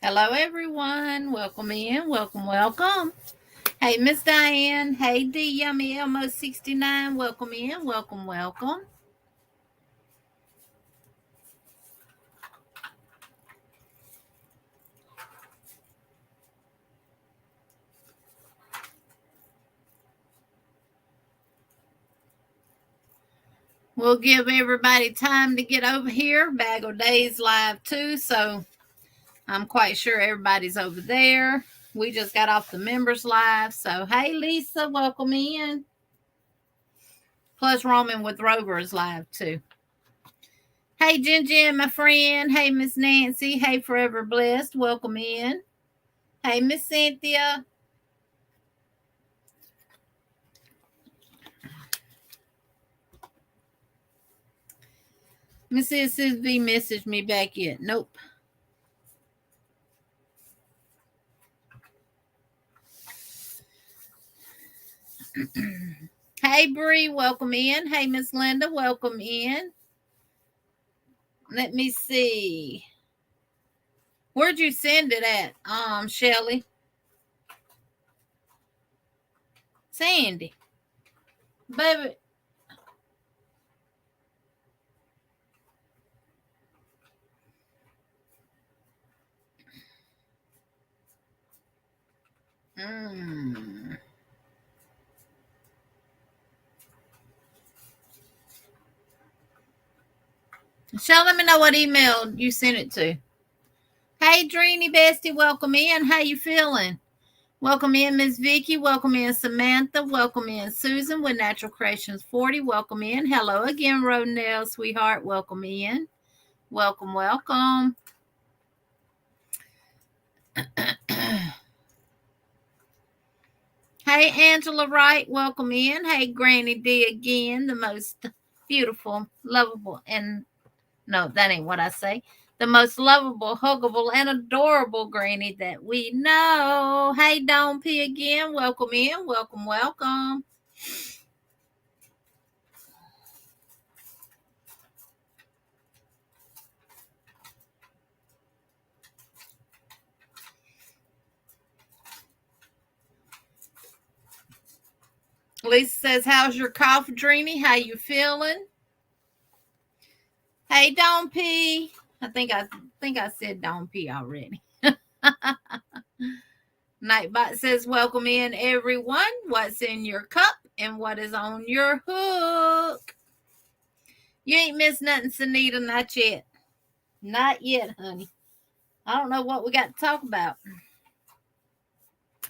Hello, everyone. Welcome in. Welcome. Hey, Miss Diane. Hey, D Yummy Elmo 69. Welcome in. Welcome. We'll give everybody time to get over here. Bag of Days live too, so I'm quite sure everybody's over there. We just got off the members live, so hey, Lisa, welcome in. Plus, Roman with Rover is live too. Hey, Jen, my friend. Hey, Miss Nancy. Hey, Forever Blessed. Welcome in. Hey, Miss Cynthia. Mrs. V messaged me back yet. Nope. Hey, Bree, welcome in. Hey, Miss Linda, welcome in. Let me see. Where'd you send it at, Shelly? Sandy. Baby. Shell, let me know what email you sent it to. Hey, Dreamy Bestie, welcome in. How you feeling? Welcome in, Miss Vicky. Welcome in, Samantha. Welcome in, Susan with Natural Creations 40. Welcome in. Hello again, Rodnell, sweetheart. Welcome in. Welcome. Hey, Angela Wright. Welcome in. Hey, Granny D again, the most beautiful, lovable, and no, that ain't what I say. The most lovable, huggable, and adorable granny that we know. Hey, Dawn P again. Welcome in. Welcome. Lisa says, "How's your cough, Dreamy? How you feeling?" Hey, Dawn P. I think I said Dawn P already. Nightbot says, "Welcome in, everyone. What's in your cup and what is on your hook?" You ain't missed nothing, Sunita. Not yet. Not yet, honey. I don't know what we got to talk about.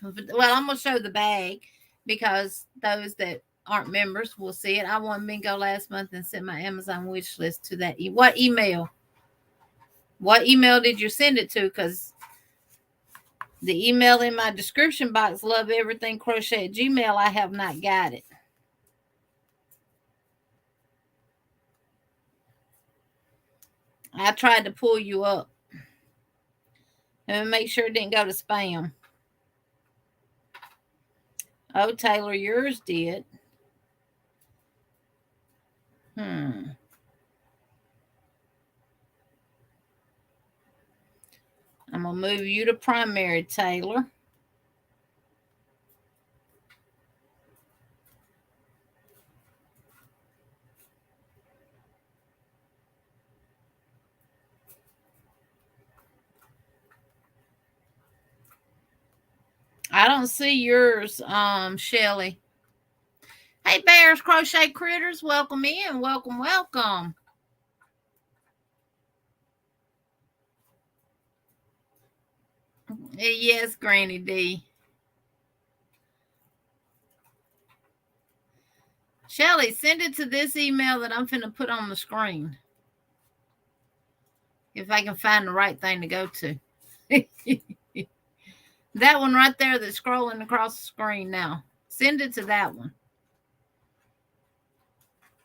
Well, I'm going to show the bag because those that aren't members will see it. I won bingo last month and sent my Amazon wish list to that. What email? What email did you send it to? Because the email in my description box, love everything crochet at Gmail, I have not got it. I tried to pull you up and make sure it didn't go to spam. Oh, Taylor, yours did. I'm going to move you to primary, Taylor. I don't see yours, Shelly. Hey, Bears Crochet Critters, welcome in. Welcome. Yes, Granny D. Shelly, send it to this email that I'm finna put on the screen. If I can find the right thing to go to. That one right there that's scrolling across the screen now. Send it to that one.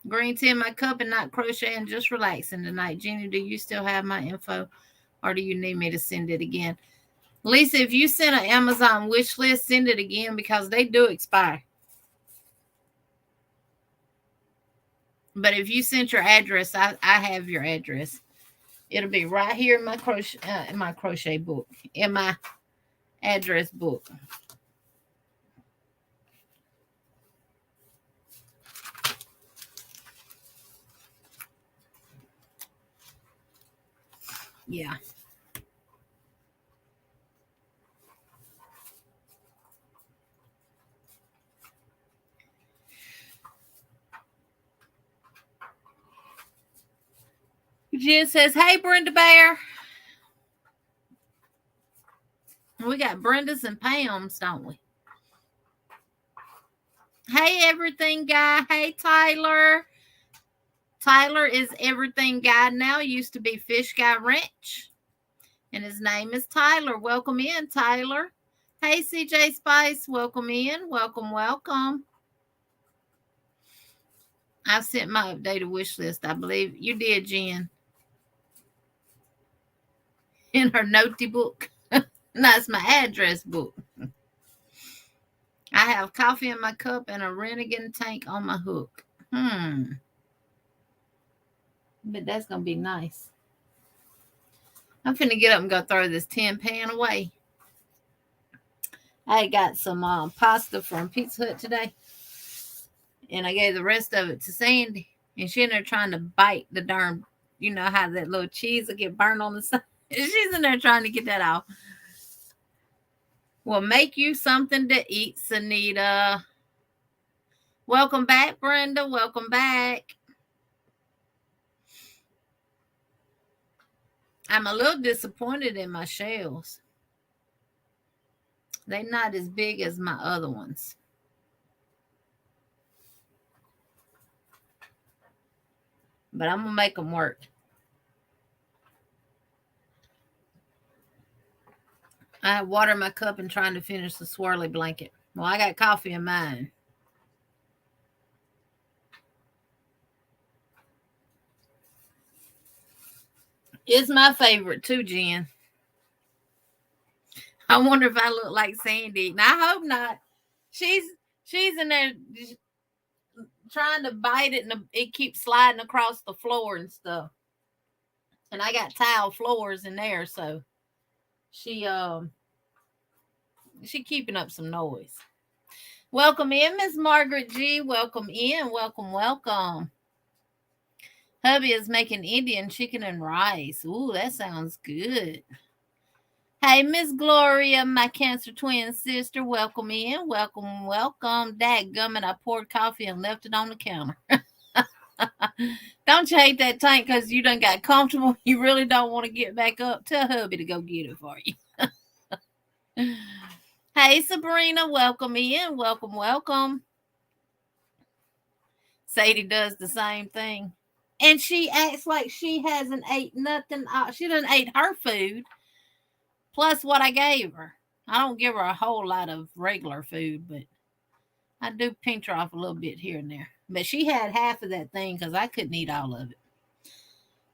Green tea in my cup and not crocheting, just relaxing tonight. Jenny, do you still have my info or do you need me to send it again? Lisa, if you sent an Amazon wish list, send it again because they do expire. But if you sent your address, I have your address. It'll be right here in my crochet book, in my address book. Yeah. Jen says, hey, Brenda Bear. We got Brendas and Pams, don't we? Hey, everything guy. Hey, Tyler. Tyler is everything guy now. Used to be Fish Guy Ranch. And his name is Tyler. Welcome in, Tyler. Hey, CJ Spice. Welcome in. Welcome, welcome. I've sent my updated wish list. I believe you did, Jen. In her notey book. That's my address book. I have coffee in my cup and a Renegade tank on my hook. But that's going to be nice. I'm finna get up and go throw this tin pan away. I got some pasta from Pizza Hut today. And I gave the rest of it to Sandy. And she in there trying to bite the darn, you know how that little cheese will get burned on the side. She's in there trying to get that off. We'll make you something to eat, Sanita. Welcome back, Brenda. Welcome back. I'm a little disappointed in my shells. They're not as big as my other ones. But I'm going to make them work. I have water in my cup and trying to finish the swirly blanket. Well, I got coffee in mine. It's my favorite too, Jen. I wonder if I look like Sandy. And I hope not. She's in there trying to bite it, and it keeps sliding across the floor and stuff. And I got tile floors in there, so she keeping up some noise. Welcome in, Miss Margaret G. Welcome in. Welcome, welcome. Hubby is making Indian chicken and rice. Ooh, that sounds good. Hey, Miss Gloria, my Cancer twin sister. Welcome in. Welcome, welcome. Dadgummit, I poured coffee and left it on the counter. Don't you hate that tank because you done got comfortable? You really don't want to get back up? Tell hubby to go get it for you. Hey, Sabrina, welcome in. Welcome, welcome. Sadie does the same thing. And she acts like she hasn't ate nothing. She done ate her food, plus what I gave her. I don't give her a whole lot of regular food, but I do pinch her off a little bit here and there. But she had half of that thing because I couldn't eat all of it.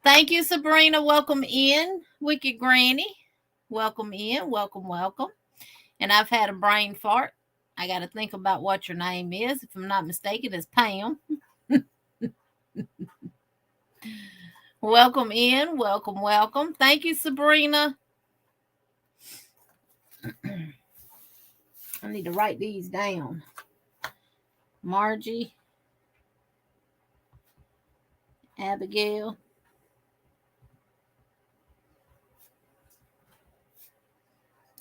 Thank you, Sabrina. Welcome in, Wicked Granny. Welcome in. Welcome, welcome. And I've had a brain fart. I got to think about what your name is. If I'm not mistaken, it's Pam. Welcome in. Welcome, welcome. Thank you, Sabrina. I need to write these down. Margie, Abigail,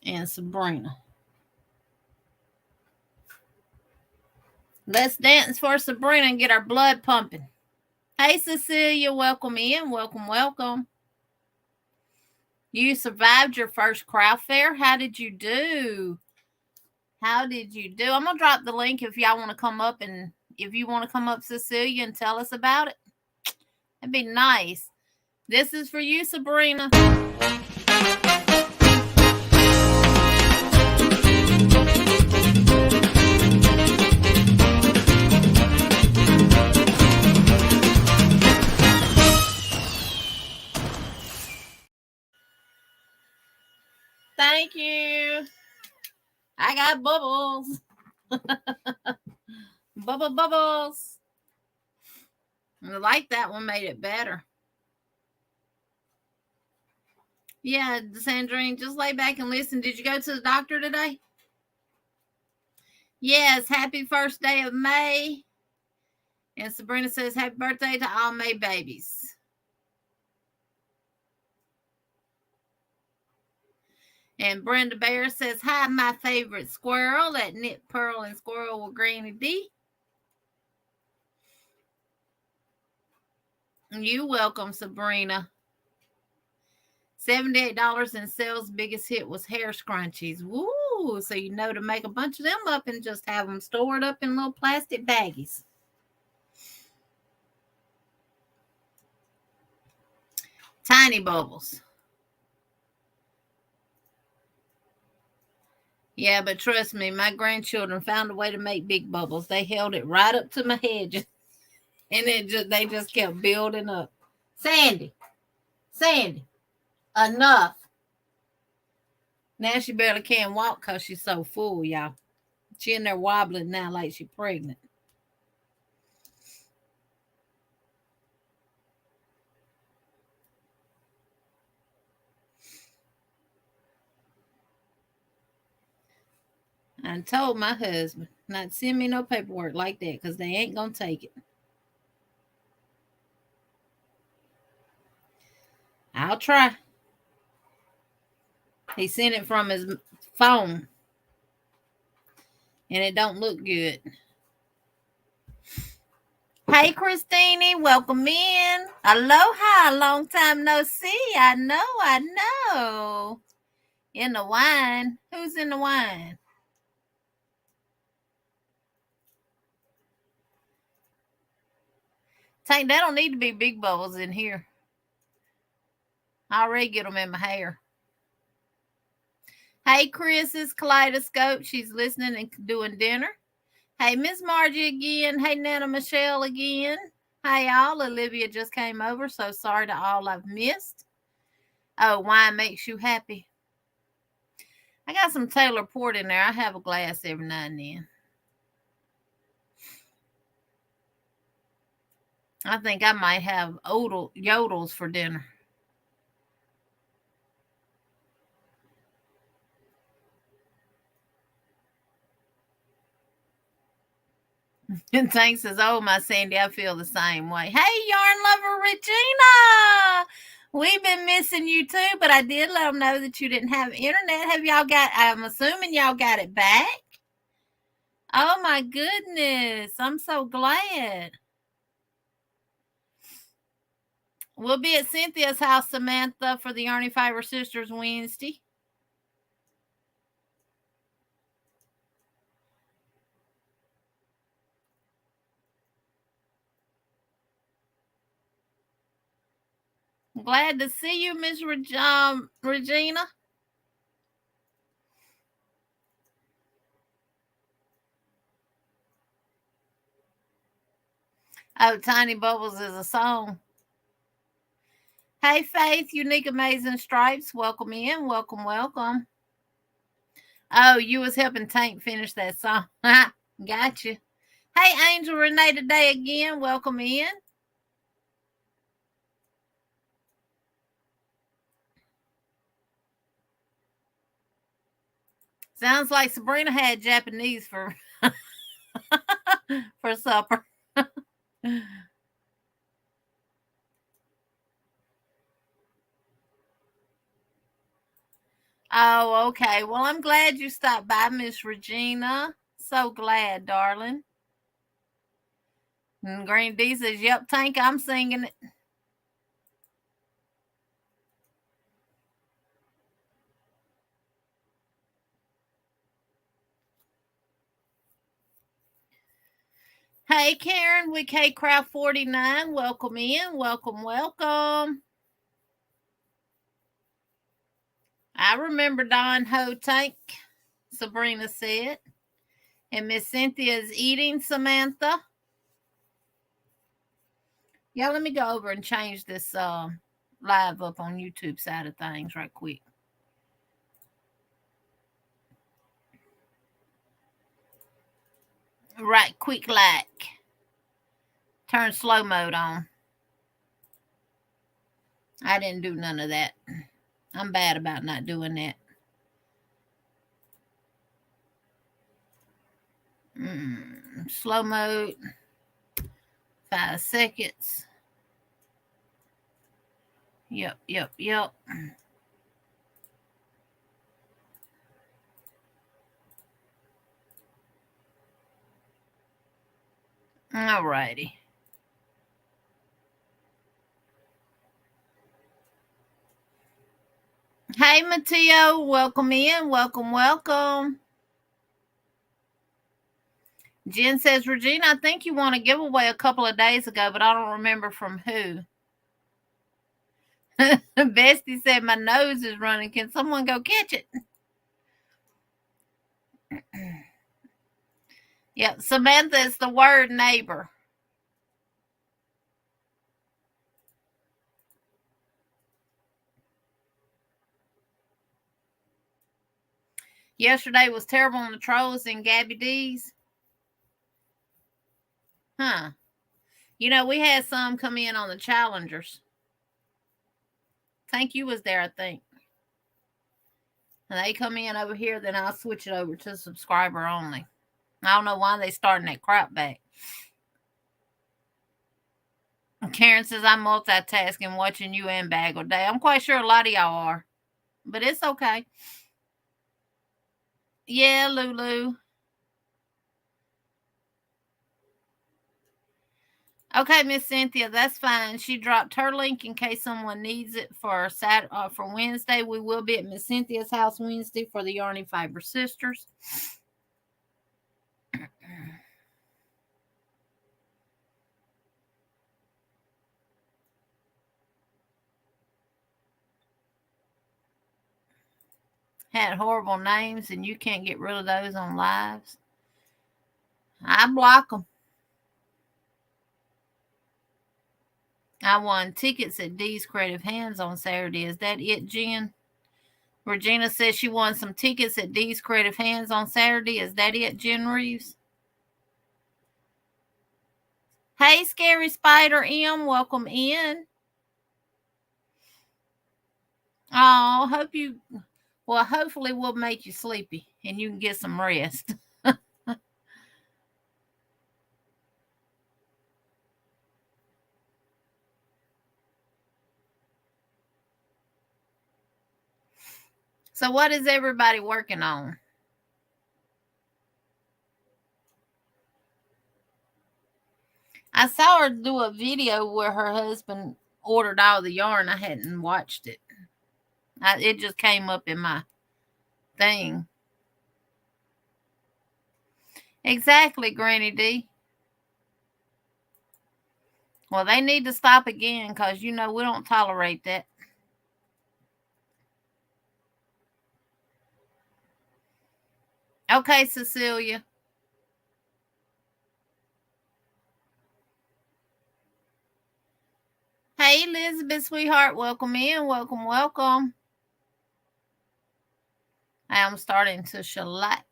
and Sabrina. Let's dance for Sabrina and get our blood pumping. Hey, Cecilia, welcome in. Welcome, welcome. You survived your first craft fair. How did you do? How did you do? I'm going to drop the link if y'all want to come up, and if you want to come up, Cecilia, and tell us about it. That'd be nice. This is for you, Sabrina. Thank you. I got bubbles. Bubbles. I like that one, made it better. Yeah, Sandrine, just lay back and listen. Did you go to the doctor today? Yes, happy first day of May. And Sabrina says, happy birthday to all May babies. And Brenda Bear says, hi, my favorite squirrel. That knit pearl and squirrel with Granny D. You welcome, Sabrina. $78 in sales. Biggest hit was hair scrunchies. Woo! So you know to make a bunch of them up and just have them stored up in little plastic baggies. Tiny bubbles. Yeah, but trust me, my grandchildren found a way to make big bubbles. They held it right up to my head, and they just kept building up. Sandy, enough. Now she barely can walk because she's so full, y'all. She in there wobbling now like she's pregnant. I told my husband not to send me no paperwork like that because they ain't going to take it. I'll try. He sent it from his phone, and it don't look good. Hey, Christine, welcome in. Aloha, long time no see. I know. In the wine. Who's in the wine? Tank, they don't need to be big bubbles in here. I already get them in my hair. Hey, Chris's Kaleidoscope. She's listening and doing dinner. Hey, Miss Margie again. Hey, Nana Michelle again. Hey, all. Olivia just came over, so sorry to all I've missed. Oh, wine makes you happy. I got some Taylor Port in there. I have a glass every now and then. I think I might have yodels for dinner. And Tank says, oh, my Sandy, I feel the same way. Hey, yarn lover Regina. We've been missing you too, but I did let them know that you didn't have internet. Have y'all got, I'm assuming y'all got it back? Oh, my goodness. I'm so glad. We'll be at Cynthia's house, Samantha, for the Yarny Fiber Sisters Wednesday. Glad to see you, Miss Regina. Oh, Tiny Bubbles is a song. Hey, Faith, Unique Amazing Stripes. Welcome in. Welcome. Oh, you was helping Tank finish that song. Gotcha. Hey, Angel Renee today again. Welcome in. Sounds like Sabrina had Japanese for for supper. Oh, okay. Well, I'm glad you stopped by, Miss Regina. So glad, darling. And Green D says, yep, Tank, I'm singing it. Hey, Karen, with K Craft 49. Welcome in. Welcome. I remember Don Ho Tank, Sabrina said. And Miss Cynthia's eating, Samantha. Yeah, let me go over and change this live up on YouTube side of things right quick. Right quick like. Turn slow mode on. I didn't do none of that. I'm bad about not doing that. Slow mode. 5 seconds. Yep. Alrighty. Hey, Mateo. Welcome in. Welcome. Jen says, Regina, I think you won a giveaway a couple of days ago, but I don't remember from who. Bestie said, my nose is running. Can someone go catch it? Yep. Samantha is the word neighbor. Yesterday was terrible on the trolls and Gabby D's. Huh. You know, we had some come in on the challengers. Tank, you was there, I think. And they come in over here, then I'll switch it over to subscriber only. I don't know why they starting that crap back. Karen says, I'm multitasking, watching you and Bag all day. I'm quite sure a lot of y'all are. But it's okay. Yeah, Lulu. Okay, Miss Cynthia, that's fine. She dropped her link in case someone needs it for for Wednesday. We will be at Miss Cynthia's house Wednesday for the Yarny Fiber Sisters. Had horrible names, and you can't get rid of those on lives. I block them. I won tickets at Dee's Creative Hands on Saturday. Is that it, Jen? Regina says she won some tickets at Dee's Creative Hands on Saturday. Is that it, Jen Reeves? Hey, Scary Spider M, welcome in. Oh, hopefully we'll make you sleepy and you can get some rest. So what is everybody working on? I saw her do a video where her husband ordered all the yarn. I hadn't watched it. It just came up in my thing. Exactly, Granny D. Well, they need to stop again because, we don't tolerate that. Okay, Cecilia. Hey, Elizabeth, sweetheart. Welcome in. Welcome. I am starting to shellac.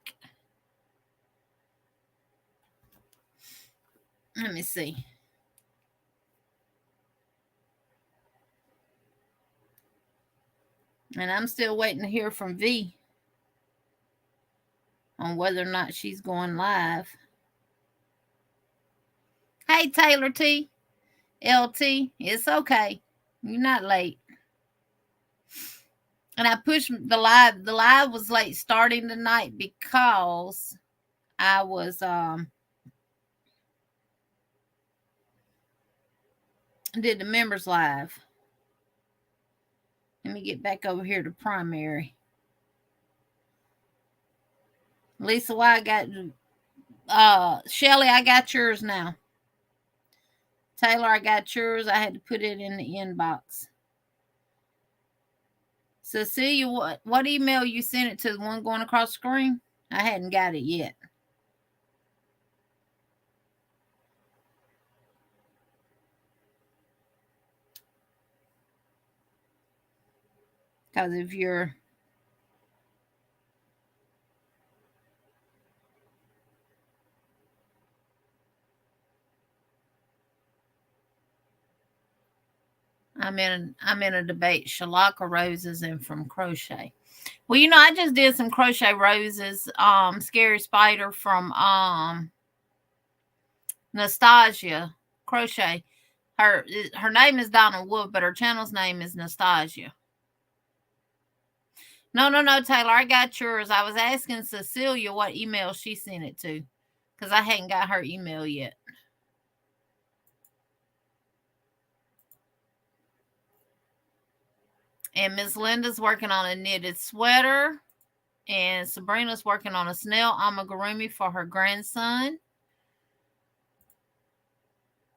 Let me see. And I'm still waiting to hear from V on whether or not she's going live. Hey, Taylor T. LT. It's okay. You're not late. And I pushed the live. The live was late starting tonight because I was did the members live. Let me get back over here to primary. Lisa, why I got Shelly, I got yours now. Taylor, I got yours. I had to put it in the inbox. Cecilia, what email you sent it to? The one going across the screen? I hadn't got it yet. Because if you're I'm in a debate. Shalaka roses and from Crochet. Well, you know, I just did some crochet roses. Scary Spider from Nastasia Crochet. Her name is Donna Wood, but her channel's name is Nastasia. No, Taylor, I got yours. I was asking Cecilia what email she sent it to, because I hadn't got her email yet. And Miss Linda's working on a knitted sweater. And Sabrina's working on a snail amigurumi for her grandson.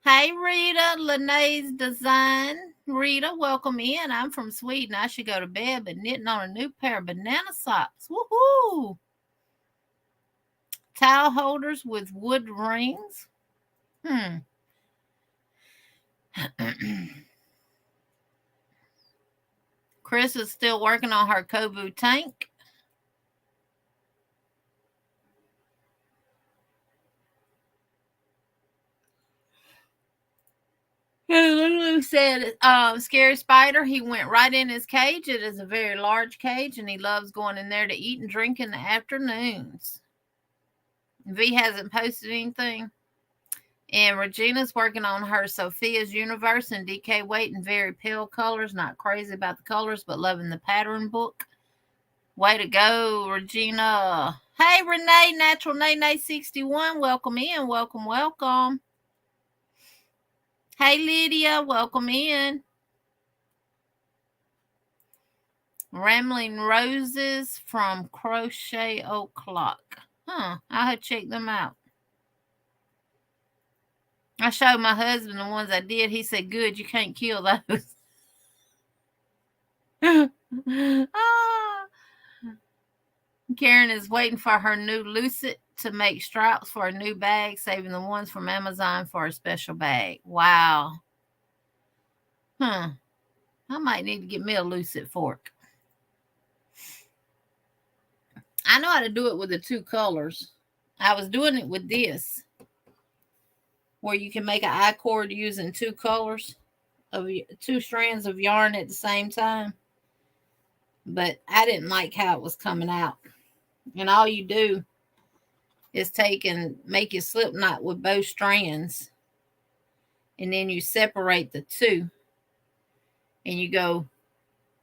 Hey, Rita, Lene's Design. Rita, welcome in. I'm from Sweden. I should go to bed, but knitting on a new pair of banana socks. Woohoo! Towel holders with wood rings. Chris is still working on her Kobu tank. Lulu said, Scary Spider, he went right in his cage. It is a very large cage, and he loves going in there to eat and drink in the afternoons. V hasn't posted anything. And Regina's working on her Sophia's Universe in DK weight in very pale colors. Not crazy about the colors, but loving the pattern book. Way to go, Regina. Hey, Renee, Natural Nene 61. Welcome in. Welcome. Hey, Lydia. Welcome in. Rambling Roses from Crochet O'Clock. I had to check them out. I showed my husband the ones I did. He said, good, you can't kill those. Karen is waiting for her new Lucid to make straps for a new bag, saving the ones from Amazon for a special bag. Wow. I might need to get me a Lucid fork. I know how to do it with the two colors. I was doing it with this, where you can make an I-cord using two colors of two strands of yarn at the same time. But I didn't like how it was coming out. And all you do is take and make your slip knot with both strands. And then you separate the two. And you go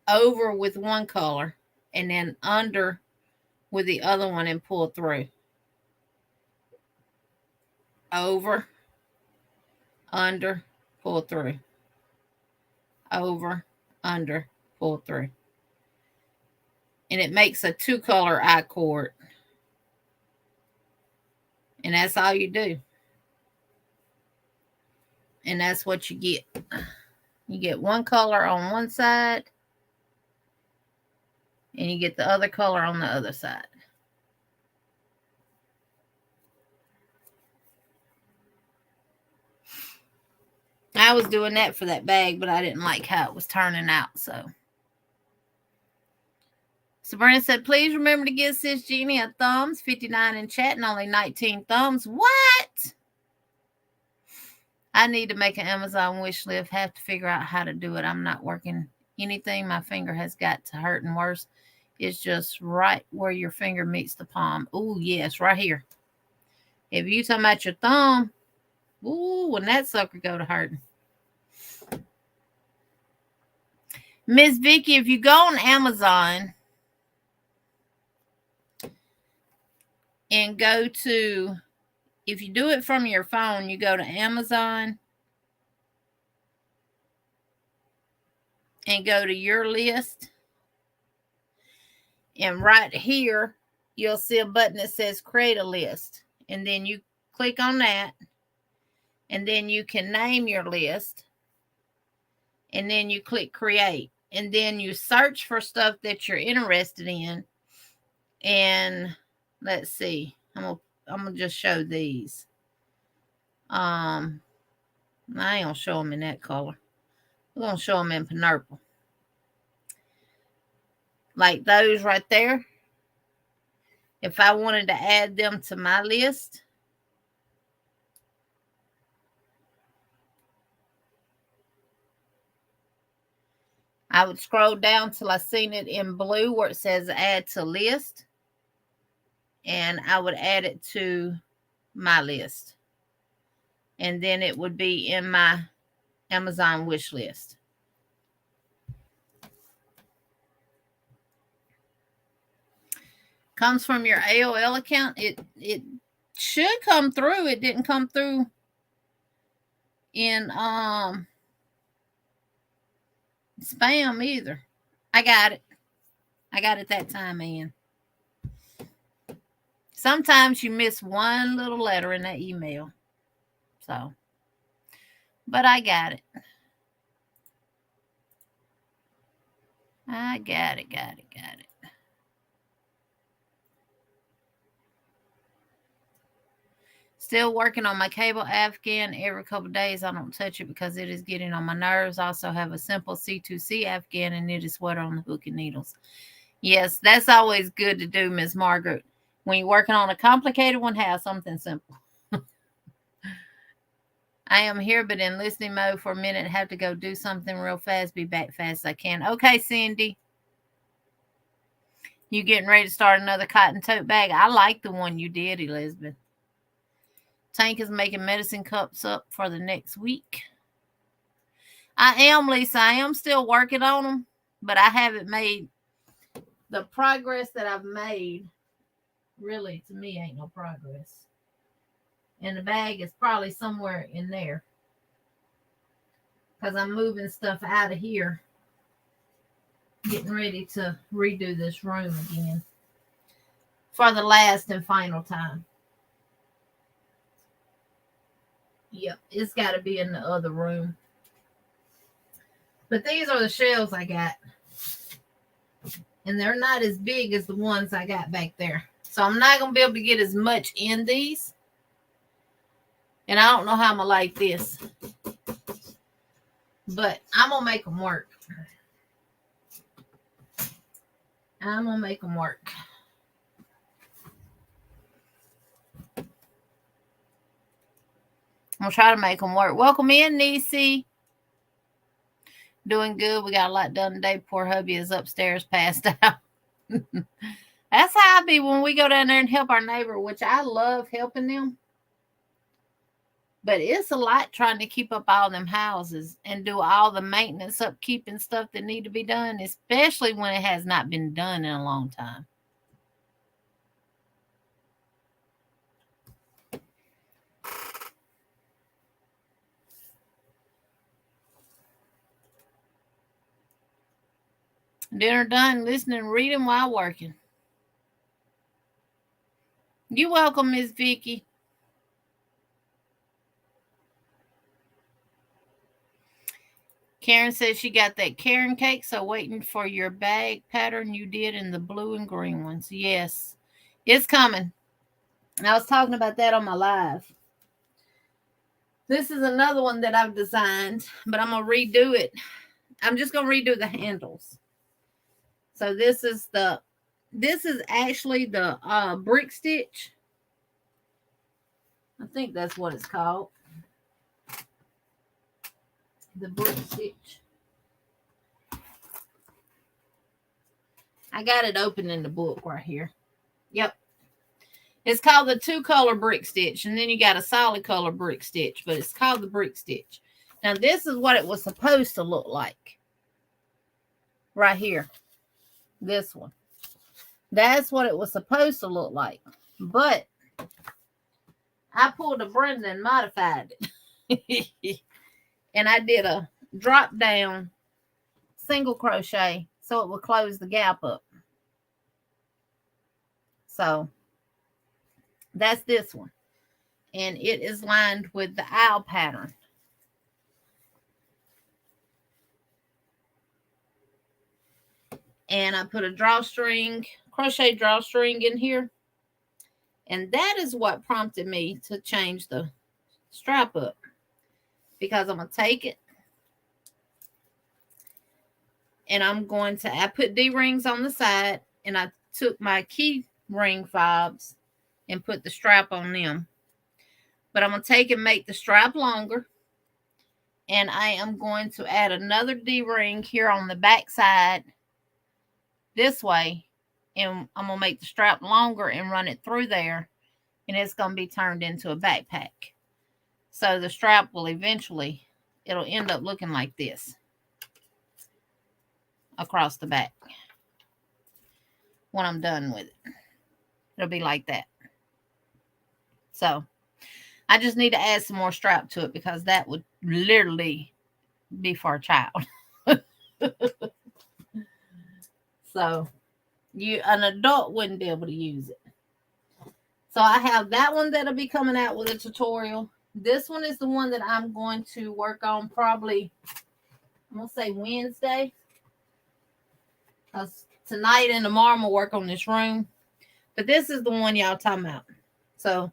over with one color and then under with the other one and pull through. Over, under, pull through. Over, under, pull through. And it makes a two-color I-cord. And that's all you do. And that's what you get. You get one color on one side. And you get the other color on the other side. I was doing that for that bag, but I didn't like how it was turning out, so. Sabrina said, please remember to give Sis Jeannie a thumbs. 59 in chat and only 19 thumbs. What? I need to make an Amazon wish list. Have to figure out how to do it. I'm not working anything. My finger has got to hurt, and worse, it's just right where your finger meets the palm. Oh, yes, right here. If you talking about your thumb, ooh, when that sucker go to hurting. Miss Vicky, if you go on Amazon and go to, if you do it from your phone, you go to Amazon and go to your list. And right here, you'll see a button that says create a list. And then you click on that. And then you can name your list. And then you click create. And then you search for stuff that you're interested in. And let's see. I'm gonna just show these. I ain't gonna show them in that color. We're gonna show them in purple. Like those right there. If I wanted to add them to my list, I would scroll down till I seen it in blue where it says add to list. And I would add it to my list. And then it would be in my Amazon wish list. Comes from your AOL account. It should come through. It didn't come through in spam either. I got it. I got it that time, man. Sometimes you miss one little letter in that email. So, but I got it. I got it. Still working on my cable afghan. Every couple of days I don't touch it because it is getting on my nerves. I also have a simple C2C afghan and knitted sweater on the hook and needles. Yes, that's always good to do, Miss Margaret. When you're working on a complicated one, have something simple. I am here, but in listening mode for a minute. Have to go do something real fast. Be back fast as I can. Okay, Cindy. You getting ready to start another cotton tote bag? I like the one you did, Elizabeth. Tank is making medicine cups up for the next week. I am, Lisa. I am still working on them, but I haven't made the progress that I've made. Really, to me, ain't no progress. And the bag is probably somewhere in there because I'm moving stuff out of here, getting ready to redo this room again for the last and final time. Yep, it's got to be in the other room. But these are the shelves I got. And they're not as big as the ones I got back there. So I'm not going to be able to get as much in these. And I don't know how I'm going to like this. But I'm going to make them work. I'm going to make them work. I'm going to try to make them work. Welcome in, Niecy. Doing good. We got a lot done today. Poor hubby is upstairs passed out. That's how I be when we go down there and help our neighbor, which I love helping them. But it's a lot trying to keep up all them houses and do all the maintenance, upkeep, and stuff that need to be done, especially when it has not been done in a long time. Dinner done, listening and reading while working. You're welcome, Miss Vicky. Karen says she got that Karen cake, so waiting for your bag pattern you did in the blue and green ones. Yes, it's coming. I was talking about that on my live. This is another one that I've designed, but I'm going to redo it. I'm just going to redo the handles. So this is actually the brick stitch. I think that's what it's called. The brick stitch. I got it open in the book right here. Yep. It's called the 2-color brick stitch. And then you got a solid color brick stitch. But it's called the brick stitch. Now this is what it was supposed to look like. Right here. This one. That's what it was supposed to look like. But I pulled a Brenda and modified it. And I did a drop down single crochet so it would close the gap up. So that's this one. And it is lined with the owl pattern. And I put a drawstring, crochet drawstring in here. And that is what prompted me to change the strap up. Because I'm going to take it. And I put D-rings on the side. And I took my key ring fobs and put the strap on them. But I'm going to take and make the strap longer. And I am going to add another D-ring here on the back side this way. And I'm going to make the strap longer and run it through there. And it's going to be turned into a backpack. So the strap will eventually, it'll end up looking like this across the back when I'm done with it. It'll be like that. So I just need to add some more strap to it because that would literally be for a child. So an adult wouldn't be able to use it. So I have that one that'll be coming out with a tutorial. This one is the one that I'm going to work on probably, I'm going to say Wednesday. Because tonight and tomorrow I'm going to work on this room. But this is the one y'all talking about. So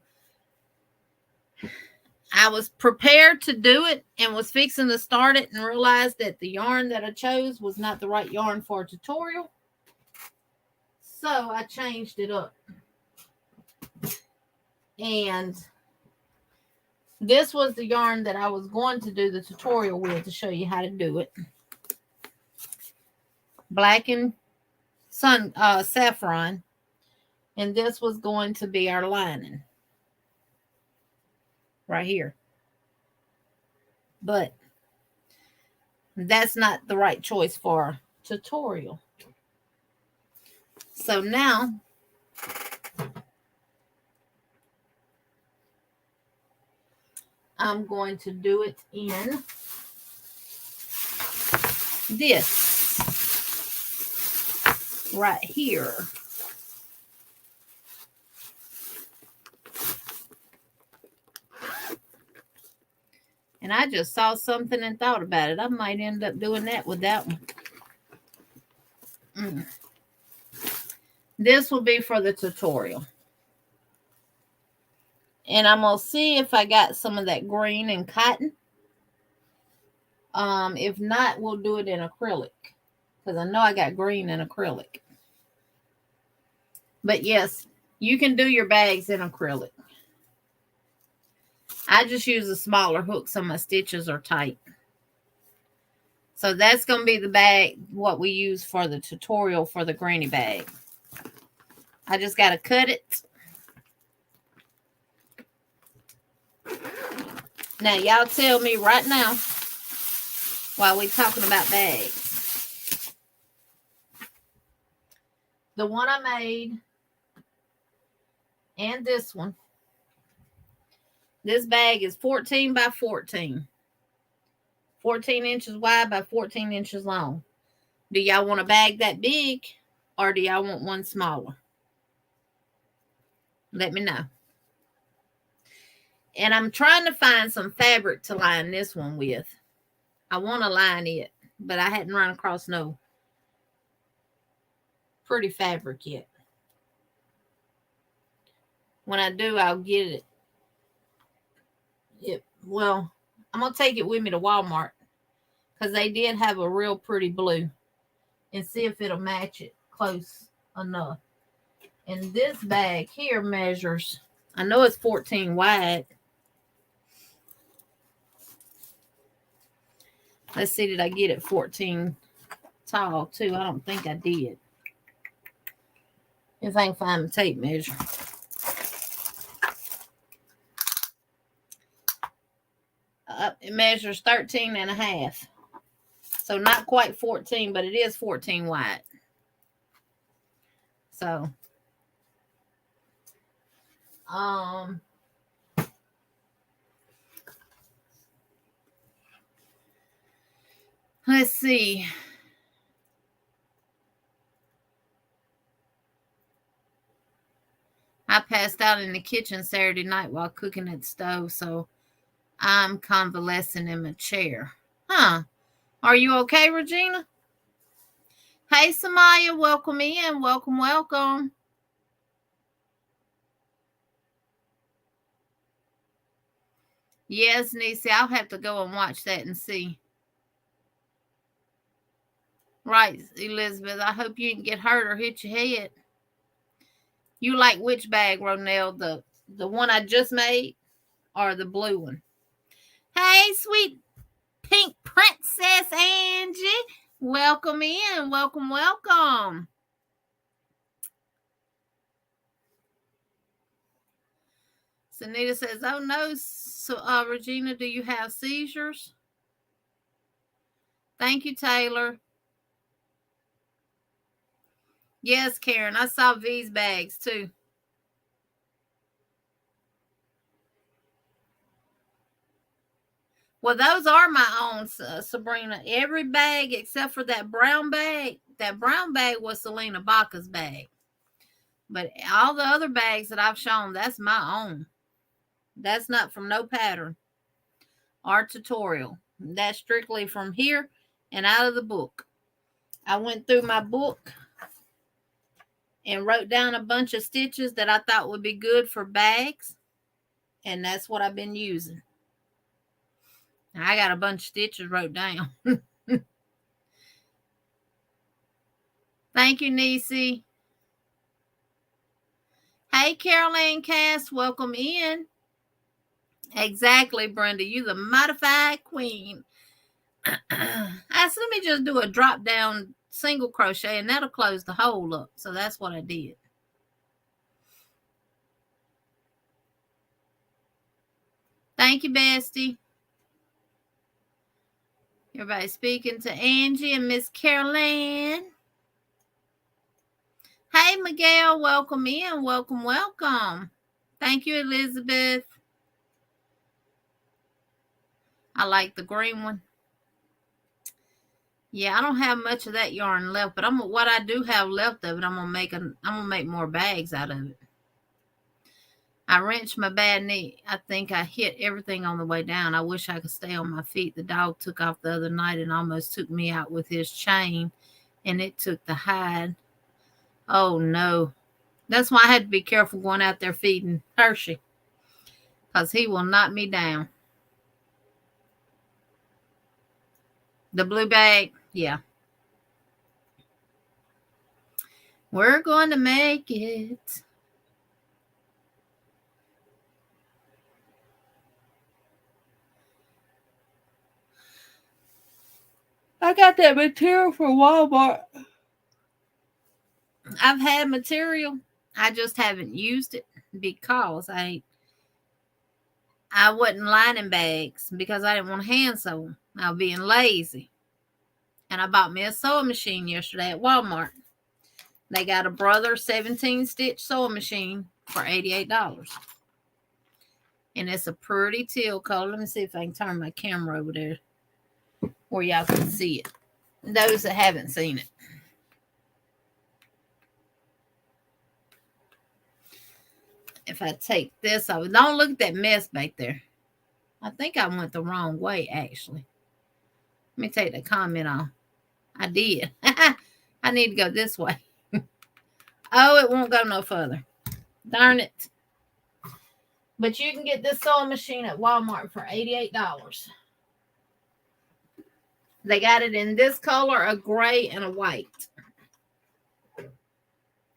I was prepared to do it and was fixing to start it and realized that the yarn that I chose was not the right yarn for a tutorial. So I changed it up. And this was the yarn that I was going to do the tutorial with to show you how to do it. Black and saffron. And this was going to be our lining. Right here. But that's not the right choice for a tutorial. So now I'm going to do it in this right here. And I just saw something and thought about it. I might end up doing that with that one. This will be for the tutorial. And I'm going to see if I got some of that green and cotton. If not, we'll do it in acrylic. Because I know I got green and acrylic. But yes, you can do your bags in acrylic. I just use a smaller hook so my stitches are tight. So that's going to be the bag, what we use for the tutorial for the granny bag. I just got to cut it. Now, y'all tell me right now, while we're talking about bags. The one I made and this one. This bag is 14 by 14. 14 inches wide by 14 inches long. Do y'all want a bag that big or do y'all want one smaller? Let me know. And I'm trying to find some fabric to line this one with. I want to line it, but I hadn't run across no pretty fabric yet. When I do, I'll get it. Well, I'm going to take it with me to Walmart because they did have a real pretty blue and see if it'll match it close enough. And this bag here measures, I know it's 14 wide. Let's see, did I get it 14 tall too? I don't think I did. If I can find the tape measure. It measures 13 and a half. So not quite 14, but it is 14 wide. So, let's see. I passed out in the kitchen Saturday night while cooking at the stove, so I'm convalescing in my chair. Huh? Are you okay, Regina? Hey, Samaya, welcome in. Welcome, welcome. Yes, Niecy, I'll have to go and watch that and see. Right, Elizabeth, I hope you didn't get hurt or hit your head. You like which bag, Ronell? The one I just made or the blue one? Hey, sweet Pink Princess Angie. Welcome in. Welcome, welcome. Sanita says, oh no, so, Regina, do you have seizures? Thank you, Taylor. Yes, Karen, I saw V's bags too. Well, those are my own, Sabrina. Every bag except for that brown bag was Selena Baca's bag. But all the other bags that I've shown, that's my own. That's not from no pattern or tutorial. That's strictly from here and out of the book. I went through my book and wrote down a bunch of stitches that I thought would be good for bags. And that's what I've been using. I got a bunch of stitches wrote down. Thank you, Niecy. Hey, Caroline Cass, welcome in. Exactly, Brenda. You the modified queen. I said, let me just do a drop down single crochet and that'll close the hole up. So that's what I did. Thank you, Bestie. Everybody speaking to Angie and Miss Caroline. Hey, Miguel, welcome in. Welcome, welcome. Thank you, Elizabeth. I like the green one. Yeah, I don't have much of that yarn left, but what I do have left of it, I'm gonna make more bags out of it. I wrenched my bad knee. I think I hit everything on the way down. I wish I could stay on my feet. The dog took off the other night and almost took me out with his chain, and it took the hide. Oh, no. That's why I had to be careful going out there feeding Hershey, because he will knock me down. The blue bag, yeah. We're going to make it. I got that material from Walmart. I've had material. I just haven't used it because I wasn't lining bags because I didn't want to hand sew them. I was being lazy. And I bought me a sewing machine yesterday at Walmart. They got a Brother 17-stitch sewing machine for $88. And it's a pretty teal color. Let me see if I can turn my camera over there where y'all can see it. Those that haven't seen it. If I take this off, don't look at that mess back there. I think I went the wrong way, actually. Let me take the comment off. I did. I need to go this way. Oh, it won't go no further. Darn it. But you can get this sewing machine at Walmart for $88. They got it in this color, a gray and a white.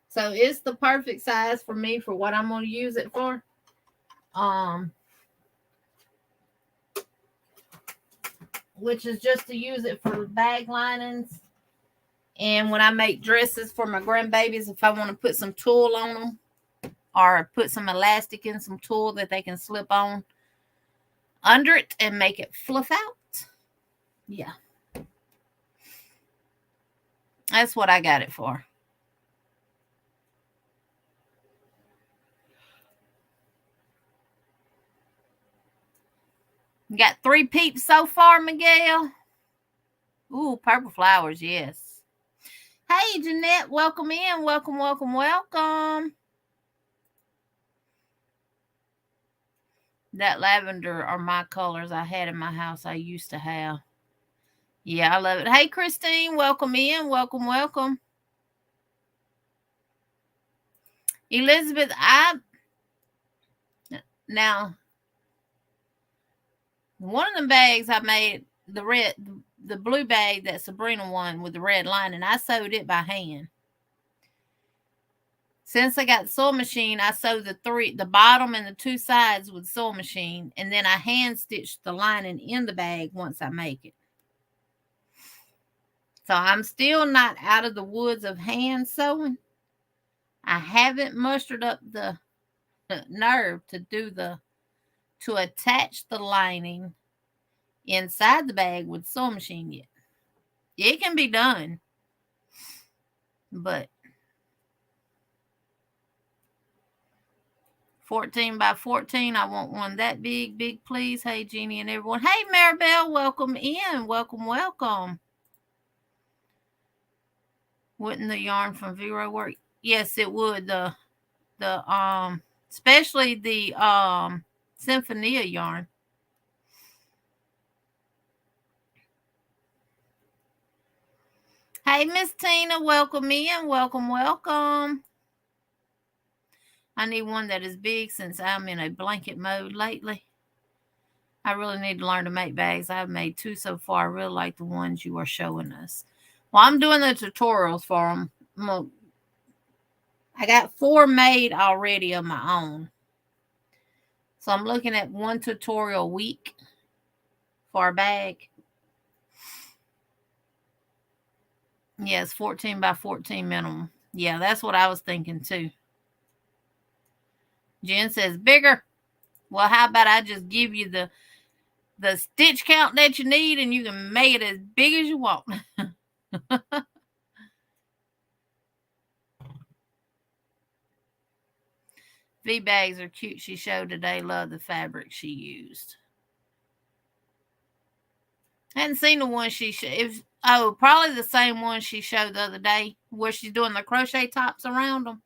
So it's the perfect size for me for what I'm going to use it for. Which is just to use it for bag linings. And when I make dresses for my grandbabies, if I want to put some tulle on them or put some elastic in some tulle that they can slip on under it and make it fluff out. Yeah. That's what I got it for. Got 3 peeps so far, Miguel. Ooh, purple flowers, yes. Hey, Jeanette, welcome in. Welcome, welcome, welcome. That lavender are my colors I had in my house I used to have. Yeah, I love it. Hey, Christine, welcome in. Welcome, welcome. Elizabeth, now, one of them bags I made, the blue bag that Sabrina won with the red lining, I sewed it by hand. Since I got the sewing machine, I sew the bottom and the two sides with the sewing machine, and then I hand stitch the lining in the bag once I make it. So I'm still not out of the woods of hand sewing. I haven't mustered up the nerve to attach the lining inside the bag with the sewing machine yet. It can be done, but 14 by 14, I want one that big, please. Hey, Jeannie and everyone. Hey, Maribel, welcome in. Welcome. Wouldn't the yarn from Vero work? Yes, it would. Especially the Symphonia yarn. Hey, Miss Tina, welcome in. Welcome. I need one that is big since I'm in a blanket mode lately. I really need to learn to make bags. I've made 2 so far. I really like the ones you are showing us. Well, I'm doing the tutorials for them. I got 4 made already of my own. So I'm looking at 1 tutorial a week for a bag. Yes, 14 by 14 minimum. Yeah, that's what I was thinking too. Jen says bigger. Well, how about I just give you the stitch count that you need and you can make it as big as you want. V bags are cute. She showed today. Love the fabric she used. I hadn't seen the one she showed. Probably the same one she showed the other day where she's doing the crochet tops around them.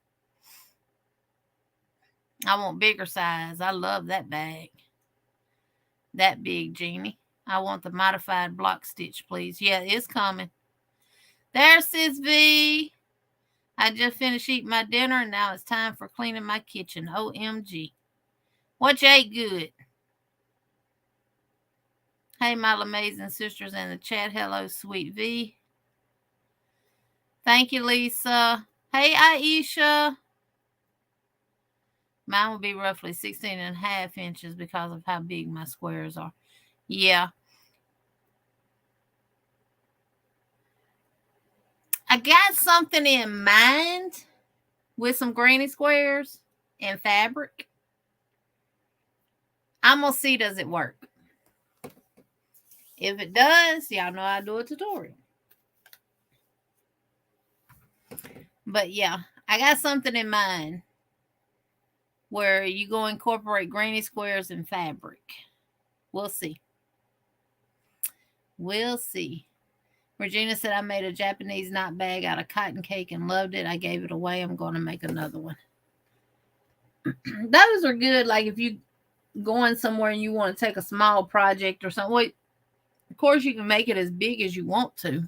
I want bigger size. I love that bag. That big, Jeannie. I want the modified block stitch, please. Yeah, it's coming. There's Sis V. I just finished eating my dinner, and now it's time for cleaning my kitchen. OMG. What you ate good? Hey, my amazing sisters in the chat. Hello, sweet V. Thank you, Lisa. Hey, Aisha. Mine will be roughly 16.5 inches because of how big my squares are. Yeah. I got something in mind with some granny squares and fabric. I'm going to see, does it work? If it does, y'all know I do a tutorial. But yeah, I got something in mind where you go incorporate granny squares and fabric. We'll see. We'll see. Regina said, I made a Japanese knot bag out of cotton cake and loved it. I gave it away. I'm going to make another one. Those are good. Like if you going somewhere and you want to take a small project or something. Well, of course, you can make it as big as you want to.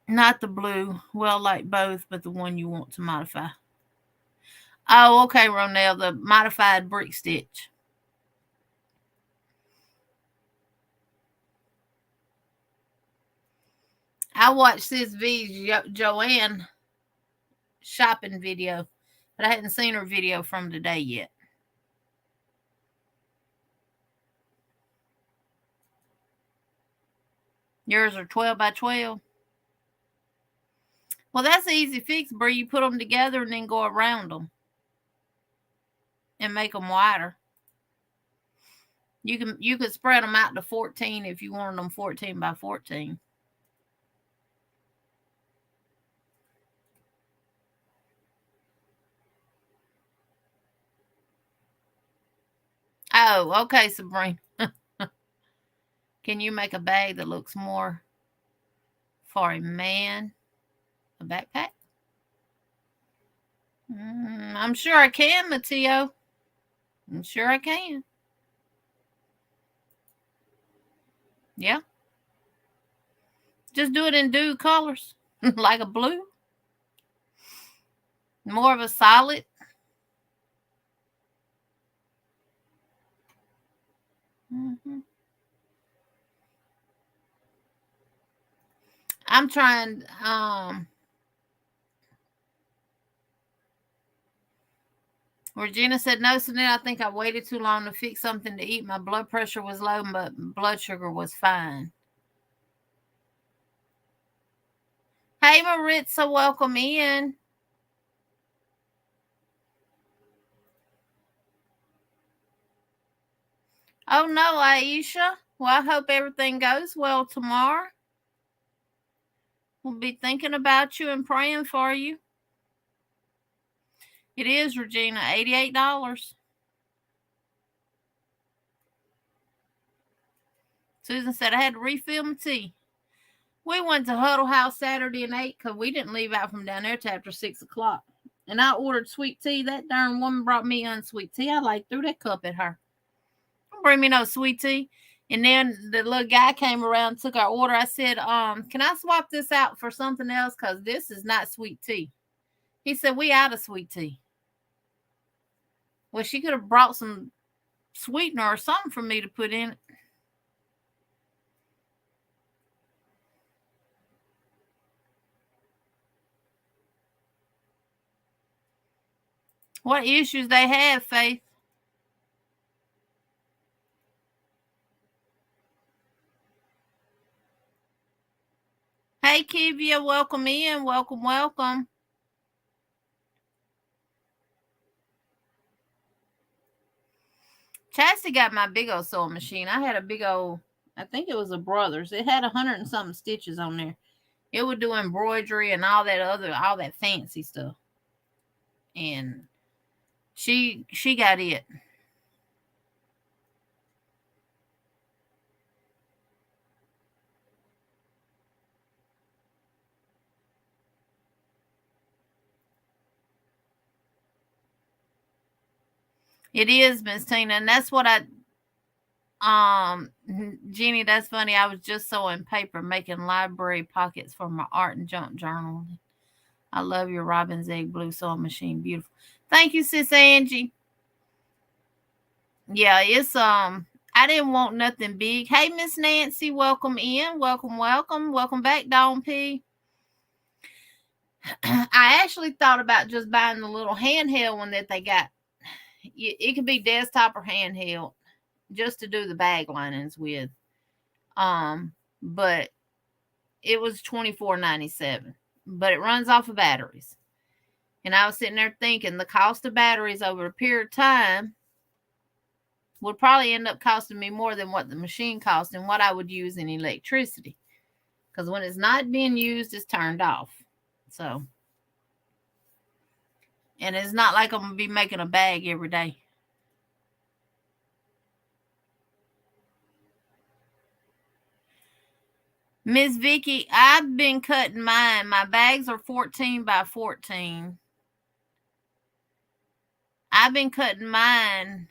Not the blue. Well, like both, but the one you want to modify. Oh, okay, Ronell, the modified brick stitch. I watched Sis V's Joanne shopping video, but I hadn't seen her video from today yet. Yours are 12 by 12. Well, that's an easy fix, Bree. You put them together and then go around them and make them wider. You could spread them out to 14 if you wanted them 14 by 14. Oh, okay, Sabrina. Can you make a bag that looks more for a man? A backpack? I'm sure I can, Mateo. I'm sure I can. Yeah. Just do it in dude colors, like a blue. More of a solid. I'm trying. Regina said, no, Sunil, I think I waited too long to fix something to eat. My blood pressure was low, but blood sugar was fine. Hey, Maritza, welcome in. Oh, no, Aisha. Well, I hope everything goes well tomorrow. We'll be thinking about you and praying for you. It is, Regina, $88. Susan said, I had to refill my tea. We went to Huddle House Saturday and ate because we didn't leave out from down there till after 6 o'clock. And I ordered sweet tea. That darn woman brought me unsweet tea. I like threw that cup at her. Don't bring me no sweet tea. And then the little guy came around, took our order. I said, can I swap this out for something else? Because this is not sweet tea. He said, we out of sweet tea. Well, she could have brought some sweetener or something for me to put in it. What issues they have, Faith? Hey, Kivia, welcome in. Welcome, welcome. Chastity got my big old sewing machine. I had a big old, I think it was a Brothers. It had 100 and something stitches on there. It would do embroidery and all that fancy stuff. And she got it. It is, Miss Tina, and that's what Jeannie, that's funny. I was just sewing paper, making library pockets for my art and junk journal. I love your robin's egg blue sewing machine. Beautiful. Thank you, sis Angie. Yeah, it's I didn't want nothing big. Hey, Miss Nancy, welcome in. Welcome, welcome. Welcome back, Dawn P. I actually thought about just buying the little handheld one that they got. It could be desktop or handheld just to do the bag linings with. But it was $24.97. But it runs off of batteries. And I was sitting there thinking the cost of batteries over a period of time would probably end up costing me more than what the machine cost and what I would use in electricity. Because when it's not being used, it's turned off. So, and it's not like I'm going to be making a bag every day. Miss Vicky, I've been cutting mine. My bags are 14 by 14. I've been cutting mine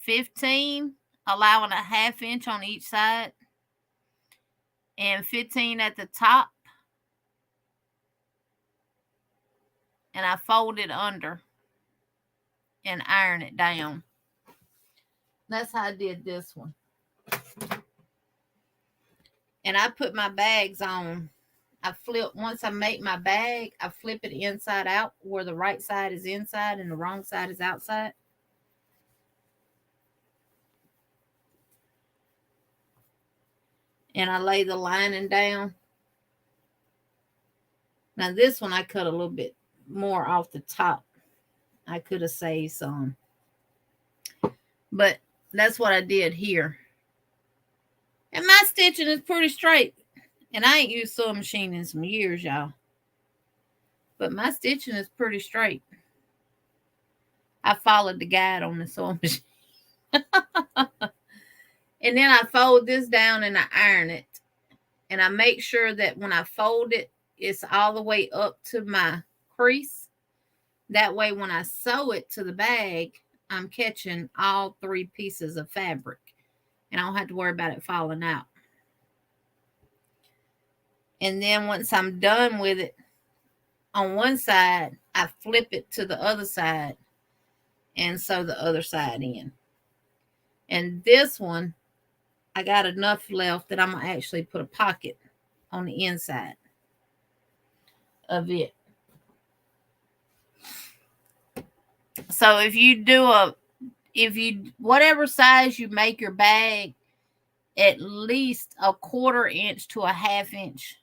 15, allowing a half inch on each side, and 15 at the top. And I fold it under and iron it down. That's how I did this one. And I put my bags on. I flip, once I make my bag, I flip it inside out where the right side is inside and the wrong side is outside. And I lay the lining down. Now this one I cut a little bit more off the top. I could have saved some. But that's what I did here. And my stitching is pretty straight. And I ain't used sewing machine in some years, y'all. But my stitching is pretty straight. I followed the guide on the sewing machine. And then I fold this down and I iron it. And I make sure that when I fold it, it's all the way up to my crease. That way, when I sew it to the bag, I'm catching all 3 pieces of fabric. And I don't have to worry about it falling out. And then once I'm done with it, on one side, I flip it to the other side and sew the other side in. And this one, I got enough left that I'm going to actually put a pocket on the inside of it. So if you whatever size you make your bag, at least a 1/4 inch to a 1/2 inch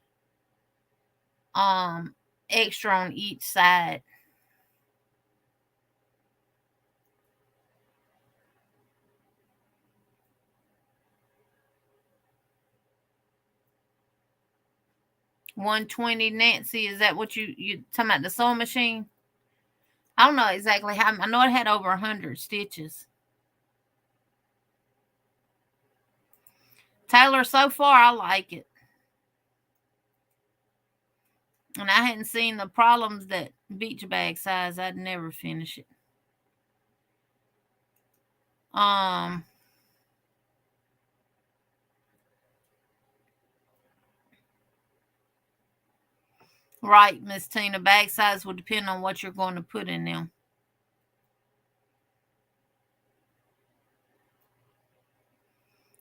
extra on each side. $120, Nancy. Is that what you talking about, the sewing machine? I don't know exactly how. I know it had over 100 stitches. Taylor, so far I like it. And I hadn't seen the problems that beach bag size. I'd never finish it. Right, Miss Tina. Bag size will depend on what you're going to put in them.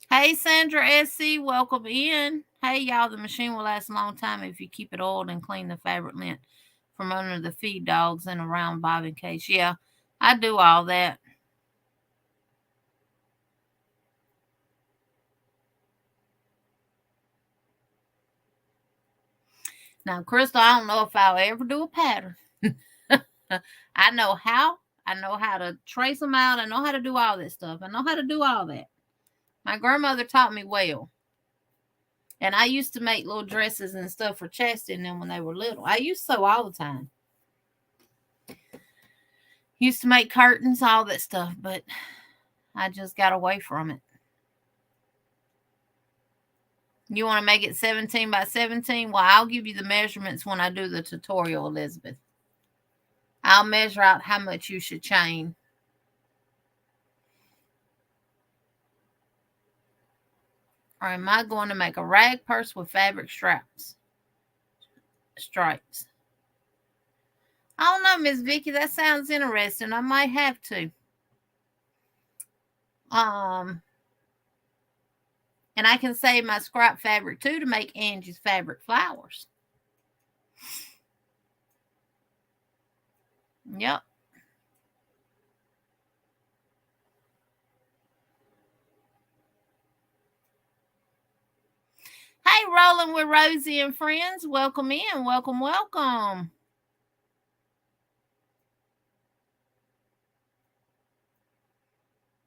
Hey, Sandra SC, welcome in. Hey, y'all, the machine will last a long time if you keep it oiled and clean the fabric lint from under the feed dogs in a round bobbin case. Yeah, I do all that. Now, Crystal, I don't know if I'll ever do a pattern. I know how. I know how to trace them out. I know how to do all this stuff. I know how to do all that. My grandmother taught me well. And I used to make little dresses and stuff for Chastity and them when they were little. I used to sew all the time. Used to make curtains, all that stuff, but I just got away from it. You want to make it 17 by 17? Well, I'll give you the measurements when I do the tutorial, Elizabeth. I'll measure out how much you should chain. Or am I going to make a rag purse with fabric stripes? I don't know, Miss Vicky. That sounds interesting. I might have to. And I can save my scrap fabric too to make Angie's fabric flowers. Yep. Hey, rolling with Rosie and friends. Welcome in. Welcome, welcome.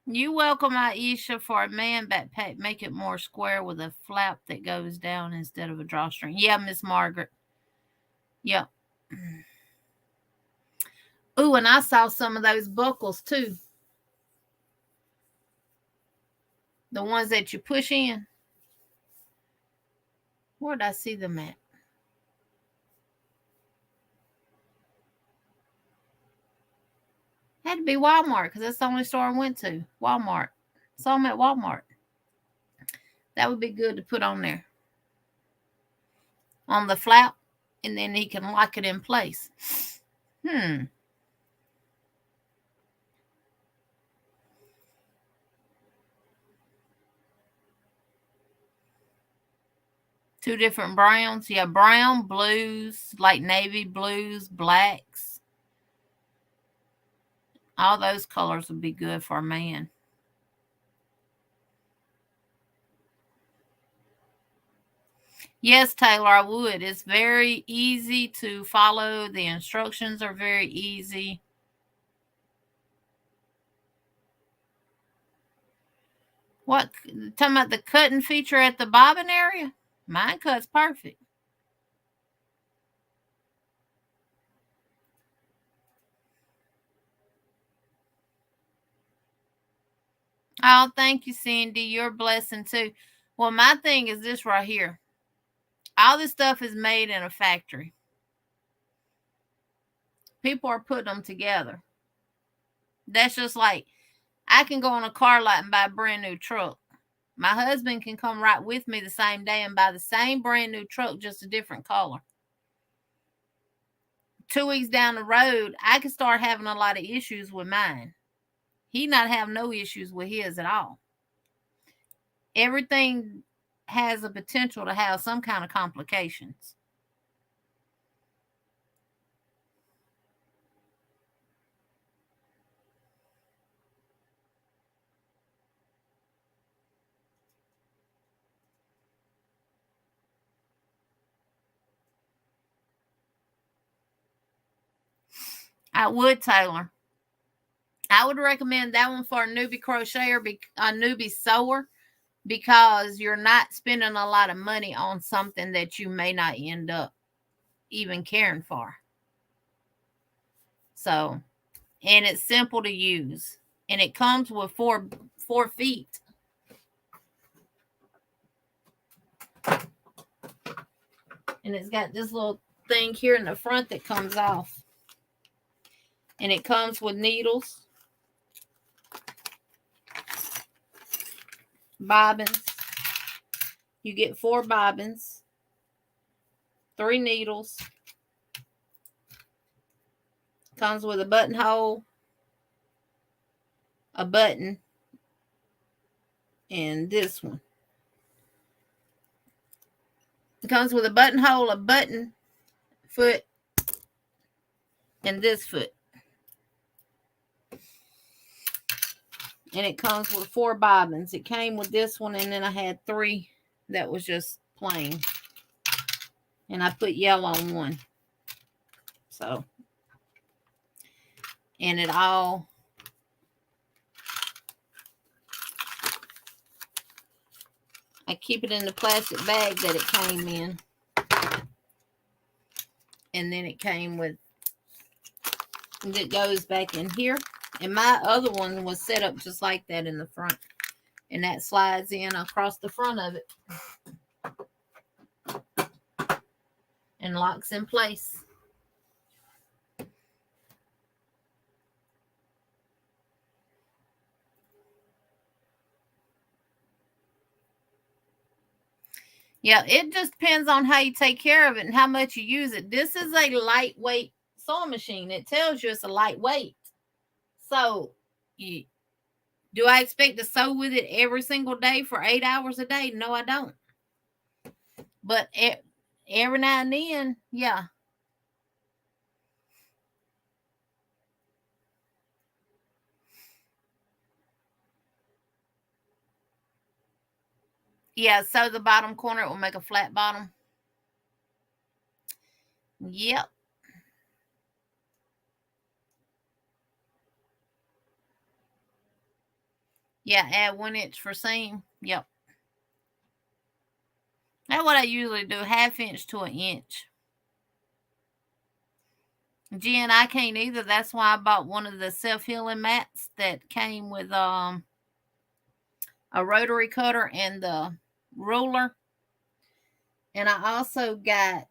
You welcome Aisha for a man backpack. Make it more square with a flap that goes down instead of a drawstring. Yeah, Miss Margaret. Yep. Ooh, and I saw some of those buckles too. The ones that you push in. Where did I see them at? Had to be Walmart because that's the only store I went to. Walmart. Saw them at Walmart. That would be good to put on there. On the flap, and then he can lock it in place. Two different browns. Yeah, brown, blues, like navy blues, blacks. All those colors would be good for a man. Yes, Taylor, I would. It's very easy to follow. The instructions are very easy. What, talking about the cutting feature at the bobbin area? Mine cuts perfect. Oh, thank you, Cindy. You're a blessing too. Well, my thing is this right here. All this stuff is made in a factory. People are putting them together. That's just like I can go on a car lot and buy a brand new truck. My husband can come right with me the same day and buy the same brand new truck, just a different color. 2 weeks down the road, I can start having a lot of issues with mine. He not have no issues with his at all. Everything has a potential to have some kind of complications. I would, Taylor. I would recommend that one for a newbie crocheter, a newbie sewer, because you're not spending a lot of money on something that you may not end up even caring for. So, and it's simple to use, and it comes with four feet. And it's got this little thing here in the front that comes off. And it comes with needles, bobbins. You get 4 bobbins, 3 needles. Comes with a buttonhole, a button, and this one. It comes with a buttonhole, a button, foot, and this foot. And it comes with 4 bobbins. It came with this one, and then I had 3 that was just plain. And I put yellow on one. So, and it all, I keep it in the plastic bag that it came in. And then it came with, it goes back in here. And my other one was set up just like that in the front. And that slides in across the front of it. And locks in place. Yeah, it just depends on how you take care of it and how much you use it. This is a lightweight sewing machine. It tells you it's a lightweight. So, do I expect to sew with it every single day for 8 hours a day? No, I don't. But every now and then, yeah. Yeah, so the bottom corner, it will make a flat bottom. Yep. Yeah, add 1 inch for seam. Yep. That's what I usually do, 1/2 inch to 1 inch. Jen, I can't either. That's why I bought one of the self-healing mats that came with a rotary cutter and the ruler. And I also got,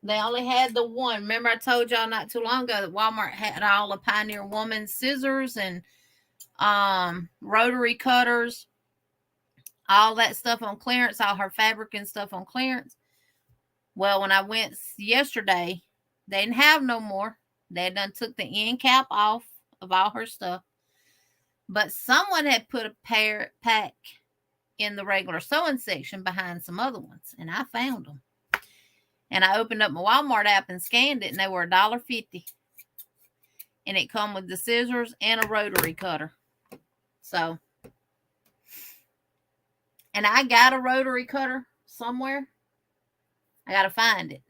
they only had the one. Remember I told y'all not too long ago that Walmart had all the Pioneer Woman scissors and rotary cutters, all that stuff on clearance, all her fabric and stuff on clearance. Well, when I went yesterday, they didn't have no more. They done took the end cap off of all her stuff. But someone had put a pack in the regular sewing section behind some other ones, and I found them. And I opened up my Walmart app and scanned it, and they were $1.50. And it come with the scissors and a rotary cutter. So, and I got a rotary cutter somewhere. I got to find it.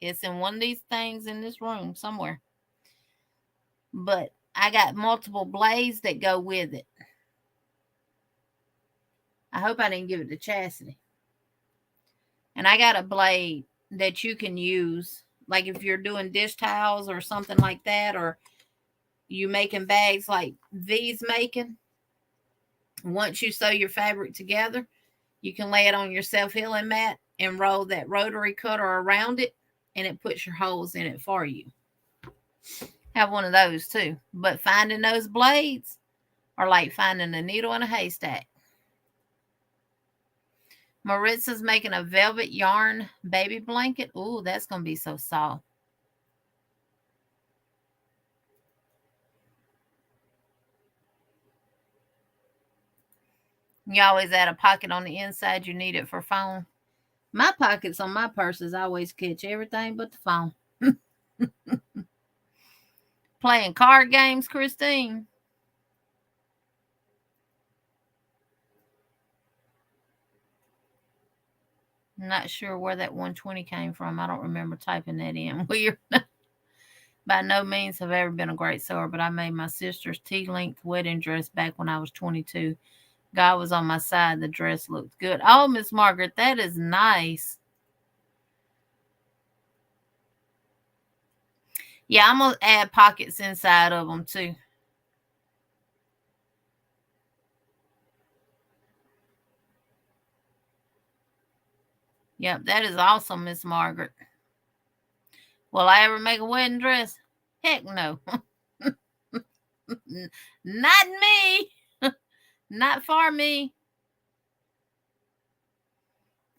It's in one of these things in this room somewhere. But I got multiple blades that go with it. I hope I didn't give it to Chastity. And I got a blade that you can use, like if you're doing dish towels or something like that, or you making bags like V's making. Once you sew your fabric together, you can lay it on your self-healing mat and roll that rotary cutter around it, and it puts your holes in it for you. Have one of those too. But finding those blades are like finding a needle in a haystack. Maritza's making a velvet yarn baby blanket. Ooh, that's going to be so soft. You always add a pocket on the inside. You need it for phone. My pockets on my purses always catch everything but the phone. Playing card games, Christine. I'm not sure where that 120 came from. I don't remember typing that in. Weird. By no means have I ever been a great sewer, but I made my sister's tea-length wedding dress back when I was 22. God was on my side. The dress looked good. Oh, Miss Margaret, that is nice. Yeah, I'm going to add pockets inside of them, too. Yep, that is awesome, Miss Margaret. Will I ever make a wedding dress? Heck no. Not me. Not for me.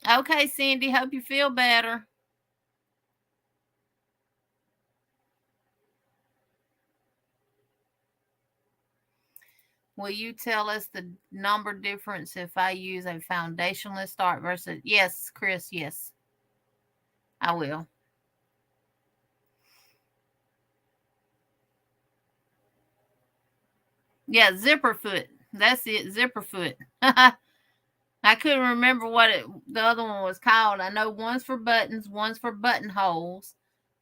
Okay, Cindy, hope you feel better. Will you tell us the number difference if I use a foundationless start versus... Yes, Chris, yes. I will. Yeah, zipper foot. That's it, zipper foot. I couldn't remember what the other one was called. I know one's for buttons, one's for buttonholes,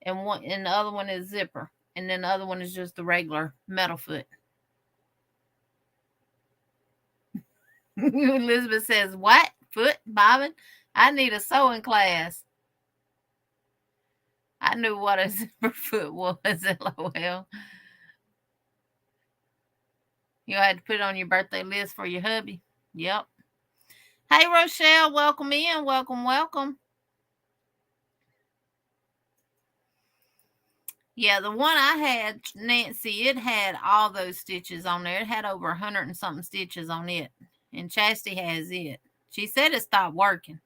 and the other one is zipper. And then the other one is just the regular metal foot. Elizabeth says, what? Foot bobbin? I need a sewing class. I knew what a zipper foot was, LOL. You had to put it on your birthday list for your hubby. Yep. Hey, Rochelle, welcome in. Welcome, welcome. Yeah, the one I had, Nancy, it had all those stitches on there. It had over 100 and something stitches on it. And Chastity has it. She said it stopped working.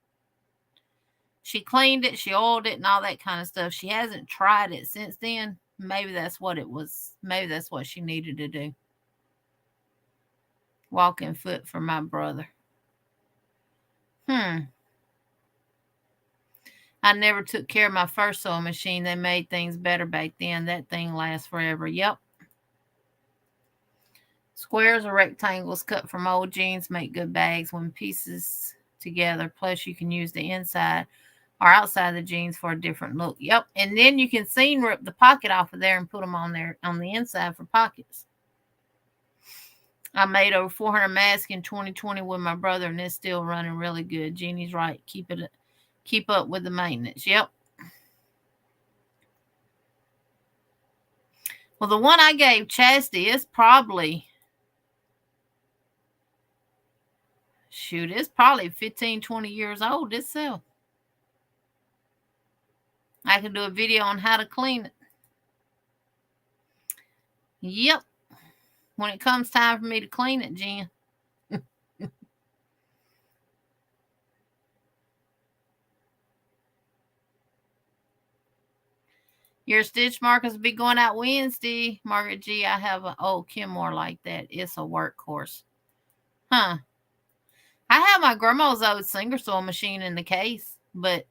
She cleaned it, she oiled it, and all that kind of stuff. She hasn't tried it since then. Maybe that's what it was. Maybe that's what she needed to do. Walking foot for my brother. I never took care of my first sewing machine. They made things better back then. That thing lasts forever. Yep. Squares or rectangles cut from old jeans make good bags when pieces together. Plus, you can use the inside or outside the jeans for a different look. Yep. And then you can seam rip the pocket off of there and put them on there on the inside for pockets. I made over 400 masks in 2020 with my brother, and it's still running really good. Jeannie's right. Keep up with the maintenance. Yep. Well, the one I gave Chastity is probably, it's probably 15, 20 years old itself. I can do a video on how to clean it. Yep. When it comes time for me to clean it, Jen. Your stitch markers will be going out Wednesday. Margaret G, I have an old Kenmore like that. It's a workhorse. Huh. I have my grandma's old singer sewing machine in the case, but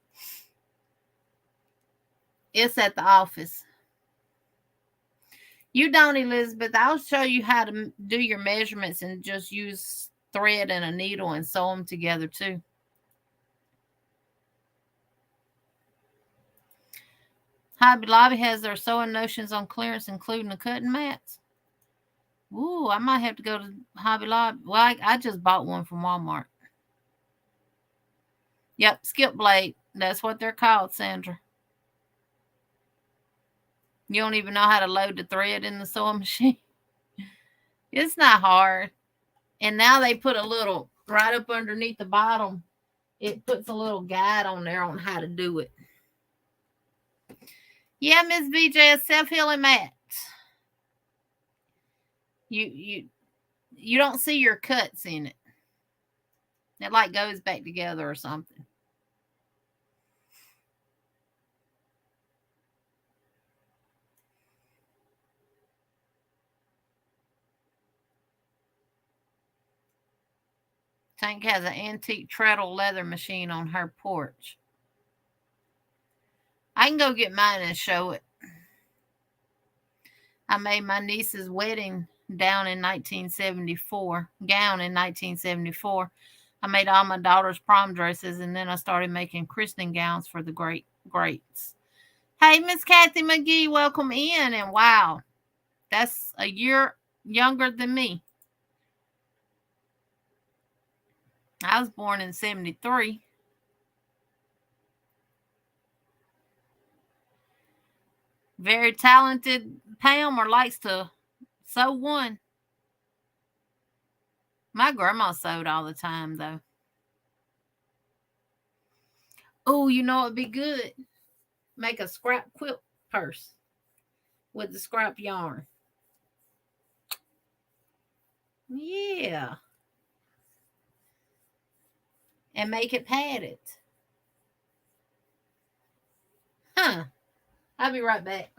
it's at the office. You don't, Elizabeth. I'll show you how to do your measurements and just use thread and a needle and sew them together too. Hobby Lobby has their sewing notions on clearance, including the cutting mats. Ooh, I might have to go to Hobby Lobby. Well, I just bought one from Walmart. Yep, skip blade. That's what they're called, Sandra. You don't even know how to load the thread in the sewing machine. It's not hard. And now they put a little, right up underneath the bottom, it puts a little guide on there on how to do it. Yeah, Miss BJ, self-healing mat. You don't see your cuts in it. It like goes back together or something. Tank has an antique treadle leather machine on her porch. I can go get mine and show it. I made my niece's wedding gown in 1974. I made all my daughter's prom dresses, and then I started making christening gowns for the greats. Hey, Miss Kathy McGee, welcome in. And wow, that's a year younger than me. I was born in 73. Very talented Pam, or likes to sew one. My grandma sewed all the time, though. Oh, you know it'd be good? Make a scrap quilt purse with the scrap yarn. Yeah. And make it padded. Huh. I'll be right back.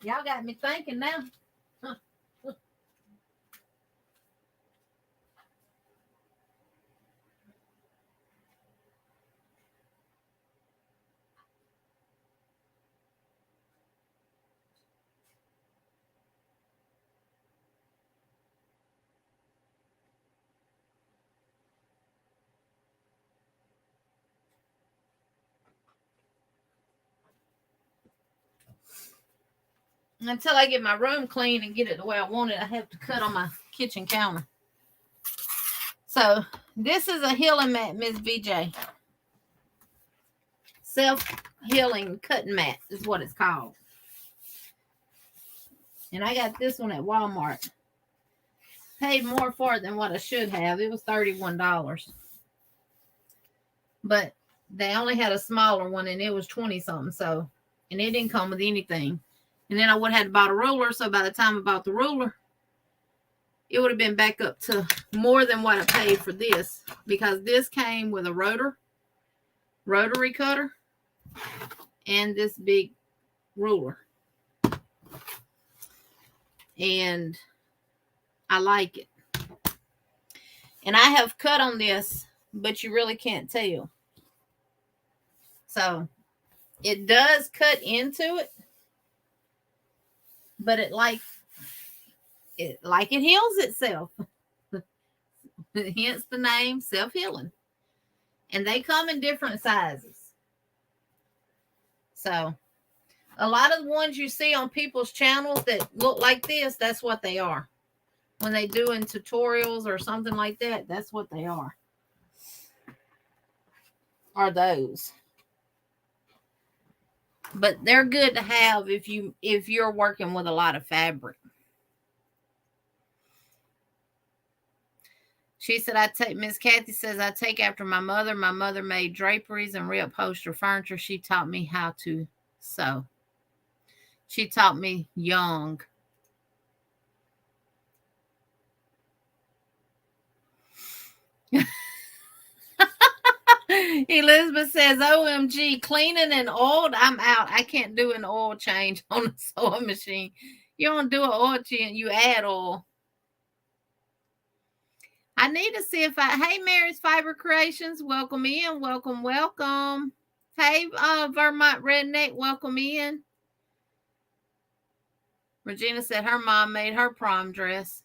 Y'all got me thinking now. Until I get my room clean and get it the way I want it, I have to cut on my kitchen counter. So this is a healing mat, Miss VJ. Self-healing cutting mat is what it's called. And I got this one at Walmart. Paid more for it than what I should have. It was $31. But they only had a smaller one, and it was 20 something. So, and it didn't come with anything. And then I would have had to buy a ruler. So by the time I bought the ruler, it would have been back up to more than what I paid for this, because this came with a rotary cutter, and this big ruler. And I like it. And I have cut on this, but you really can't tell. So it does cut into it, but it heals itself. Hence the name self-healing. And they come in different sizes. So a lot of the ones you see on people's channels that look like this, that's what they are. When they doing tutorials or something like that, that's what they are. Are those. But they're good to have if you're working with a lot of fabric. She said, Miss Kathy says, I take after my mother. My mother made draperies and reupholster furniture. She taught me how to sew. She taught me young. Elizabeth says, OMG, cleaning and oiled, I'm out. I can't do an oil change on a sewing machine. You don't do an oil change, you add oil. I need to see if hey, Mary's Fiber Creations, welcome in, welcome. Hey, Vermont Redneck, welcome in. Regina said her mom made her prom dress.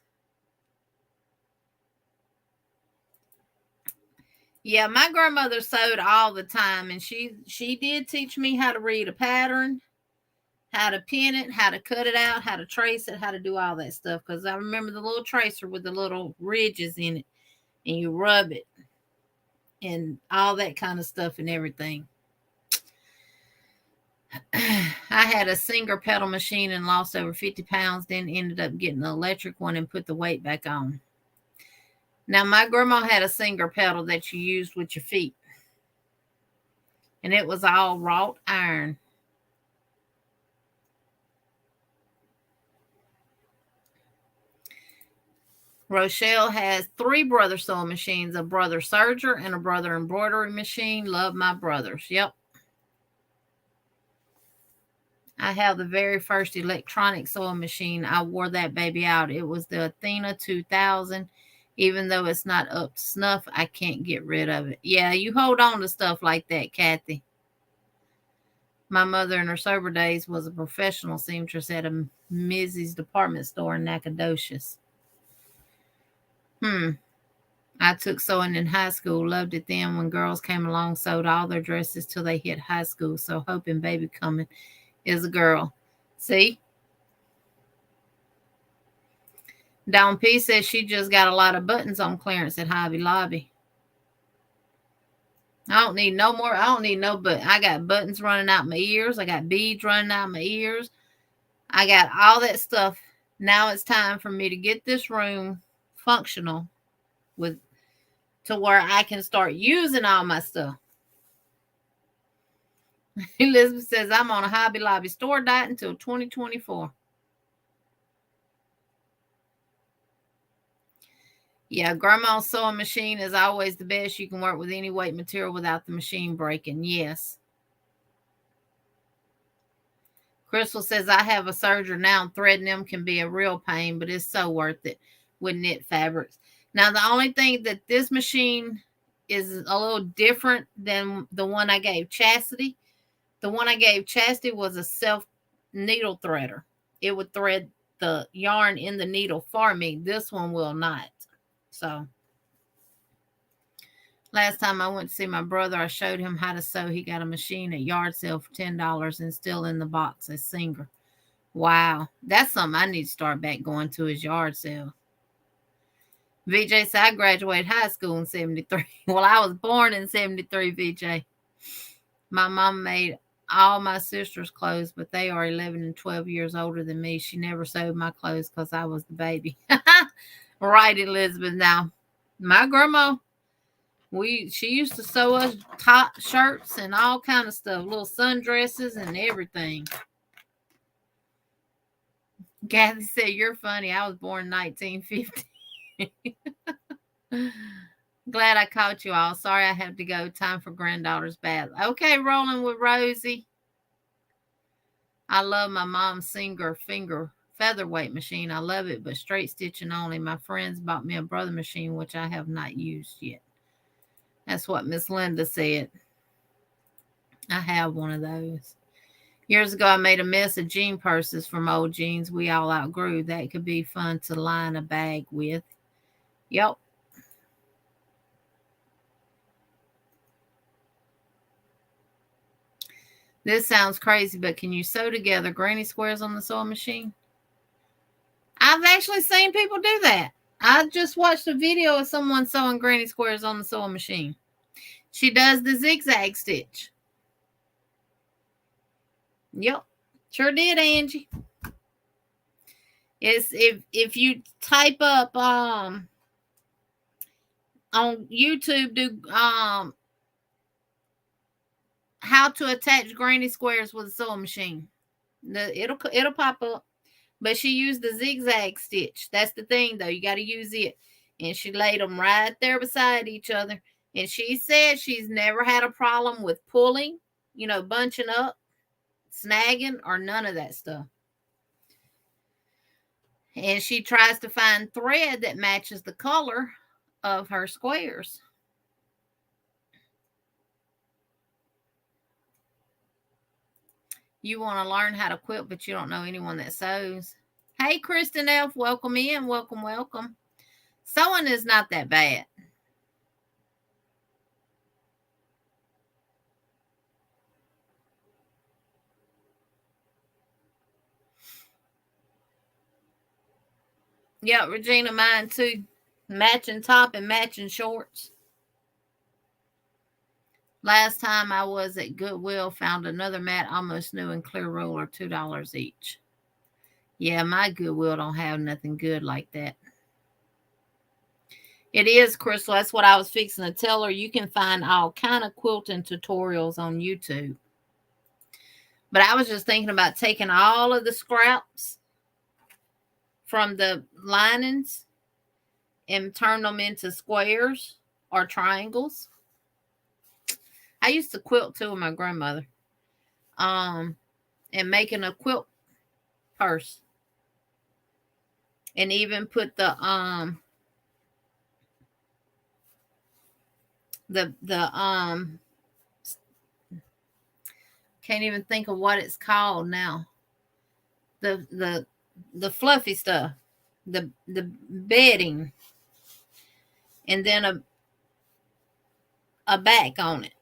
Yeah, my grandmother sewed all the time, and she did teach me how to read a pattern, how to pin it, how to cut it out, how to trace it, how to do all that stuff. Because I remember the little tracer with the little ridges in it, and you rub it, and all that kind of stuff and everything. I had a Singer pedal machine and lost over 50 pounds, then ended up getting an electric one and put the weight back on. Now, my grandma had a Singer pedal that you used with your feet. And it was all wrought iron. Rochelle has 3 brother sewing machines, a brother serger and a brother embroidery machine. Love my brothers. Yep. I have the very first electronic sewing machine. I wore that baby out. It was the Athena 2000. Even though it's not up to snuff, I can't get rid of it. Yeah, you hold on to stuff like that, Kathy. My mother in her sober days was a professional seamstress at a Mrs. department store in Nacogdoches. I took sewing in high school, loved it then. When girls came along, sewed all their dresses till they hit high school. So hoping baby coming is a girl. See? Dawn P says she just got a lot of buttons on clearance at Hobby Lobby. I don't need no more. I don't need no button. I got buttons running out my ears. I got beads running out my ears. I got all that stuff. Now it's time for me to get this room functional to where I can start using all my stuff. Elizabeth says I'm on a Hobby Lobby store diet until 2024. Yeah, grandma's sewing machine is always the best. You can work with any weight material without the machine breaking. Yes. Crystal says I have a serger now, and threading them can be a real pain, but it's so worth it with knit fabrics. Now, the only thing that this machine is a little different than the one I gave Chastity. The one I gave Chastity was a self needle threader. It would thread the yarn in the needle for me. This one will not. So last time I went to see my brother, I showed him how to sew. He got a machine at yard sale for $10 and still in the box as Singer. Wow. That's something I need to start back going to his yard sale. VJ said I graduated high school in 73. Well, I was born in 73, VJ. My mom made all my sisters' clothes, but they are 11 and 12 years older than me. She never sewed my clothes because I was the baby. Right, Elizabeth. Now, my grandma, she used to sew us top shirts and all kind of stuff, little sundresses and everything. Kathy said, you're funny. I was born in 1950. Glad I caught you all. Sorry I have to go. Time for granddaughter's bath. Okay, rolling with Rosie. I love my mom's Singer finger featherweight machine. I love it, but straight stitching only. My friends bought me a brother machine, which I have not used yet. That's what Miss Linda said. I have one of those. Years ago, I made a mess of jean purses from old jeans we all outgrew. That could be fun to line a bag with. Yep. This sounds crazy, but can you sew together granny squares on the sewing machine? I've actually seen people do that. I just watched a video of someone sewing granny squares on the sewing machine. She does the zigzag stitch. Yep, sure did, Angie. It's if you type up on YouTube, do how to attach granny squares with a sewing machine. It'll pop up. But she used the zigzag stitch. That's the thing, though. You got to use it. And she laid them right there beside each other. And she said she's never had a problem with pulling, bunching up, snagging, or none of that stuff. And she tries to find thread that matches the color of her squares. You want to learn how to quilt, but you don't know anyone that sews. Hey, Kristen Elf, welcome in. Welcome, welcome. Sewing is not that bad. Yeah, Regina, mine too. Matching top and matching shorts. Last time I was at Goodwill, found another mat almost new and clear ruler, $2 each. Yeah, my Goodwill don't have nothing good like that. It is, Crystal. That's what I was fixing to tell her. You can find all kind of quilting tutorials on YouTube. But I was just thinking about taking all of the scraps from the linings and turn them into squares or triangles. I used to quilt too with my grandmother. And making a quilt purse. And even put the can't even think of what it's called now. The fluffy stuff. The bedding. and then a back on it.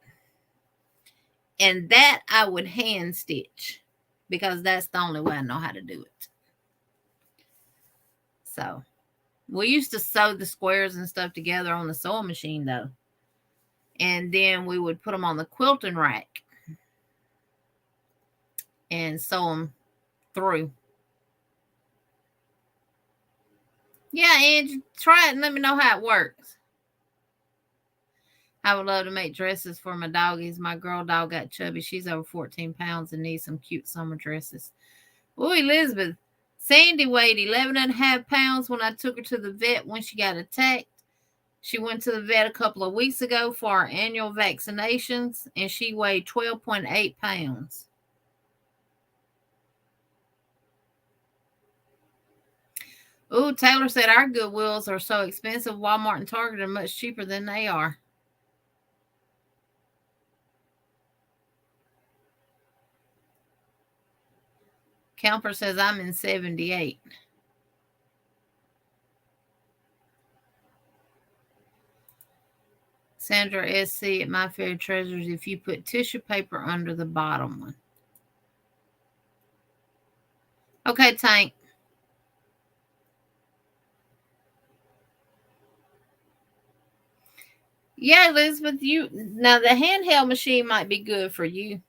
And that I would hand stitch because that's the only way I know how to do it. So we used to sew the squares and stuff together on the sewing machine though. And then we would put them on the quilting rack and sew them through. Yeah, Angie, try it and let me know how it works. I would love to make dresses for my doggies. My girl dog got chubby. She's over 14 pounds and needs some cute summer dresses. Oh, Elizabeth. Sandy weighed 11.5 pounds when I took her to the vet when she got attacked. She went to the vet a couple of weeks ago for our annual vaccinations, and she weighed 12.8 pounds. Ooh, Taylor said our Goodwills are so expensive. Walmart and Target are much cheaper than they are. Camper says I'm in 78. Sandra SC at My Fair Treasures, if you put tissue paper under the bottom one. Okay, Tank. Yeah, Elizabeth, now the handheld machine might be good for you.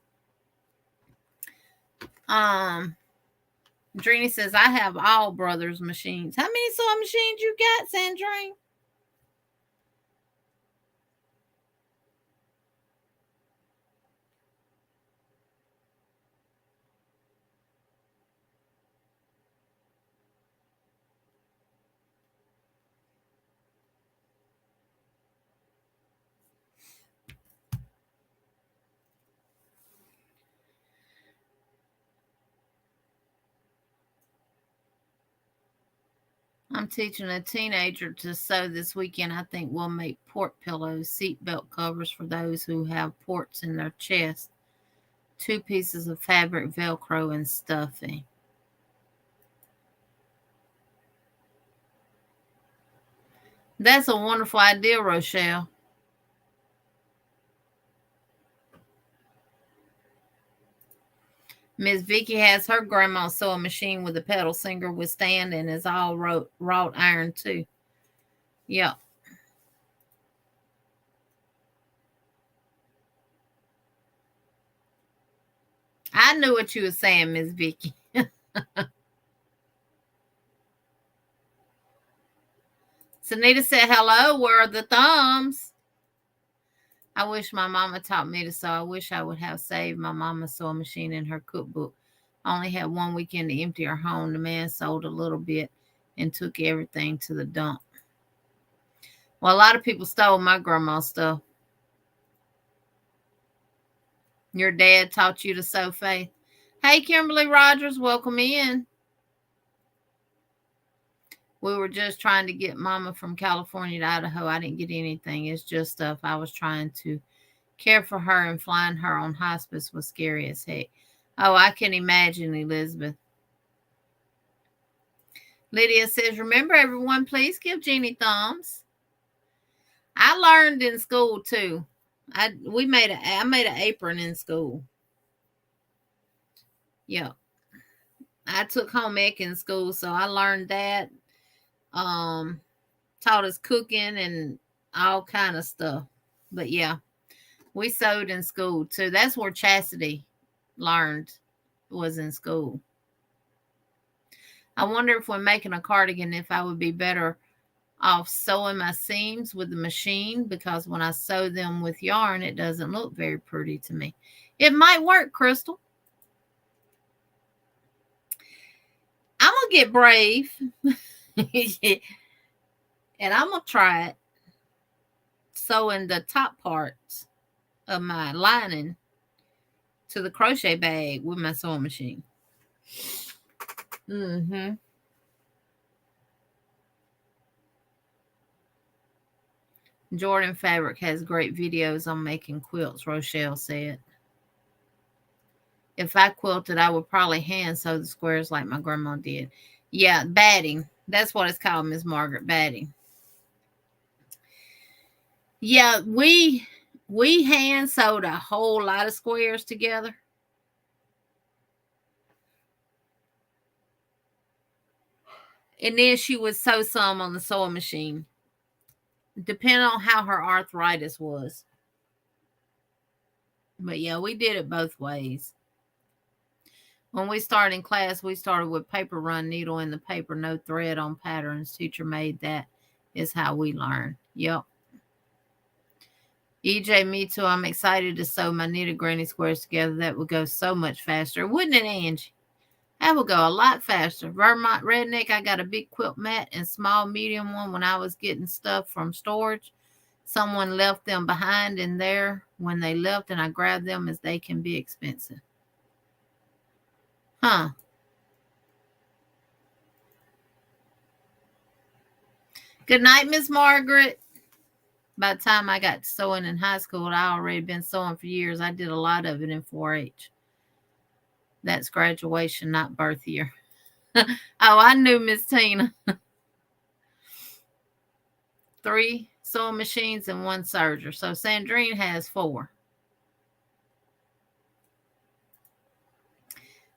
Drini says I have all brothers' machines. How many sewing machines you got, Sandrine? I'm teaching a teenager to sew this weekend. I think we'll make port pillows, seatbelt covers for those who have ports in their chest. 2 pieces of fabric, Velcro, and stuffing. That's a wonderful idea, Rochelle. Miss Vicky has her grandma's sewing machine with a pedal singer with stand and is all wrought iron too. Yep. I knew what you were saying, Miss Vicky. Sanita said, hello, where are the thumbs? I wish my mama taught me to sew. I wish I would have saved my mama's sewing machine in her cookbook. I only had one weekend to empty her home. The man sold a little bit and took everything to the dump. Well, a lot of people stole my grandma's stuff. Your dad taught you to sew, Faith? Hey, Kimberly Rogers, welcome in. We were just trying to get Mama from California to Idaho. I didn't get anything. It's just stuff. I was trying to care for her, and flying her on hospice was scary as heck. Oh, I can imagine, Elizabeth. Lydia says, remember, everyone, please give Jeannie thumbs. I learned in school, too. I made an apron in school. Yeah. I took home ec in school, so I learned that. Taught us cooking and all kind of stuff. But yeah, we sewed in school too. That's where Chastity learned, was in school. I wonder if when making a cardigan, if I would be better off sewing my seams with the machine, because when I sew them with yarn, it doesn't look very pretty to me. It might work, Crystal. I'm going to get brave. And I'm going to try it sewing the top parts of my lining to the crochet bag with my sewing machine. Jordan Fabric has great videos on making quilts, Rochelle said. If I quilted, I would probably hand sew the squares like my grandma did. Yeah, batting. That's what it's called, Miss Margaret, batting. Yeah, we hand sewed a whole lot of squares together. And then she would sew some on the sewing machine, depending on how her arthritis was. But yeah, we did it both ways. When we started in class, we started with paper run needle in the paper, no thread on patterns. Teacher made that is how we learn. Yep. EJ, me too. I'm excited to sew my knitted granny squares together. That would go so much faster. Wouldn't it, Angie? That would go a lot faster. Vermont Redneck, I got a big quilt mat and small medium one when I was getting stuff from storage. Someone left them behind in there when they left, and I grabbed them as they can be expensive. Huh. Good night, Miss Margaret. By the time I got to sewing in high school, I already been sewing for years. I did a lot of it in 4-H. That's graduation, not birth year. Oh, I knew Miss Tina. 3 sewing machines and 1 serger. So Sandrine has 4.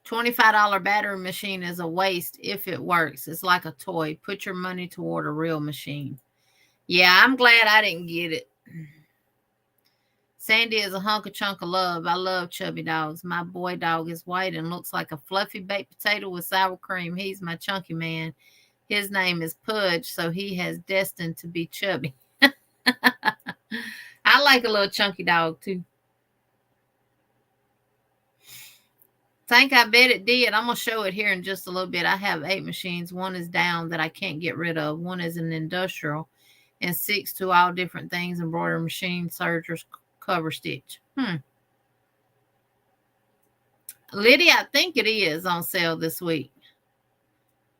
$25 battery machine is a waste if it works. It's like a toy. Put your money toward a real machine. Yeah, I'm glad I didn't get it. Sandy is a hunk of chunk of love. I love chubby dogs. My boy dog is white and looks like a fluffy baked potato with sour cream. He's my chunky man. His name is Pudge, so he has destined to be chubby. I like a little chunky dog too. I bet it did. I'm going to show it here in just a little bit. I have 8 machines. 1 is down that I can't get rid of. 1 is an industrial. And 6 to all different things. Embroidery machine, sergers, cover stitch. Lydia, I think it is on sale this week.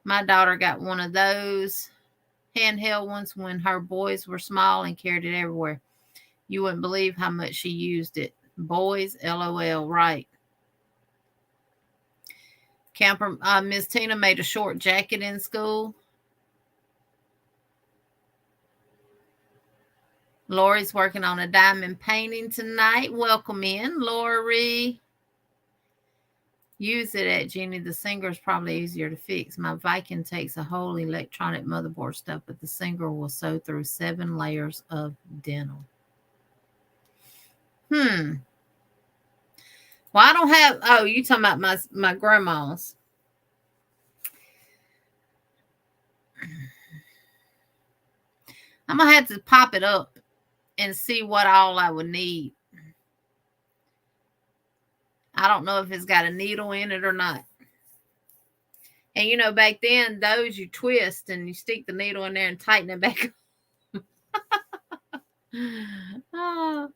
My daughter got one of those handheld ones when her boys were small and carried it everywhere. You wouldn't believe how much she used it. Boys, LOL, right. Camper, Miss Tina made a short jacket in school. Lori's working on a diamond painting tonight. Welcome in, Lori. Use it at Jenny. The Singer is probably easier to fix. My Viking takes a whole electronic motherboard stuff, but the Singer will sew through 7 layers of denim. Well, I don't have. Oh, you talking about my grandma's? I'm gonna have to pop it up and see what all I would need. I don't know if it's got a needle in it or not. And you know, back then, those you twist and you stick the needle in there and tighten it back up. Oh.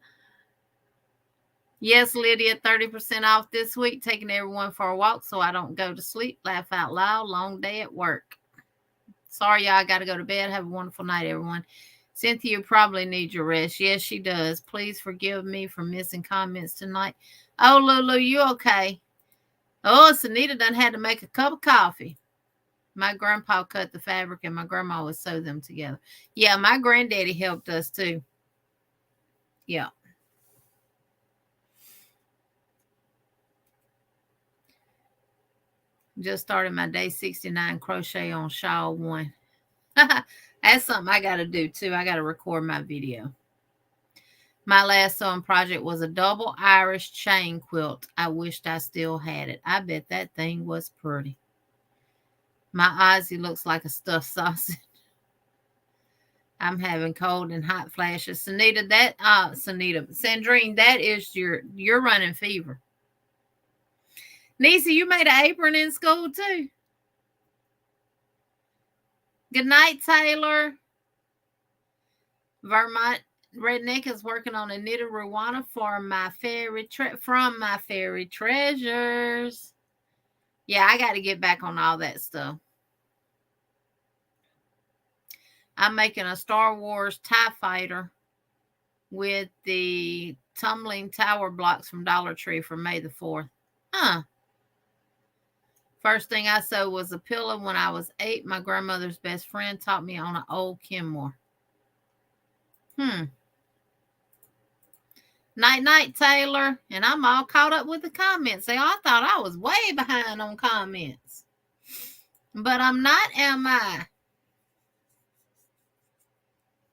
Yes, Lydia, 30% off this week. Taking everyone for a walk so I don't go to sleep. Laugh out loud. Long day at work. Sorry, y'all. I got to go to bed. Have a wonderful night, everyone. Cynthia probably needs your rest. Yes, she does. Please forgive me for missing comments tonight. Oh, Lulu, you okay? Oh, Sanita done had to make a cup of coffee. My grandpa cut the fabric and my grandma would sew them together. Yeah, my granddaddy helped us too. Yeah. Just started my day 69 crochet on shawl 1. That's something I got to do too. I got to record my video. My last sewing project was a double Irish chain quilt. I wished I still had it. I bet that thing was pretty. My Ozzy looks like a stuffed sausage. I'm having cold and hot flashes. Sandrine, that is you're running fever. Nisa, you made an apron in school too. Good night, Taylor. Vermont Redneck is working on a knitted Rwanda for my from my fairy treasures. Yeah, I got to get back on all that stuff. I'm making a Star Wars TIE fighter with the tumbling tower blocks from Dollar Tree for May the 4th. First thing I sewed was a pillow when I was 8. My grandmother's best friend taught me on an old Kenmore. Night, night, Taylor. And I'm all caught up with the comments. Say, I thought I was way behind on comments. But I'm not, am I?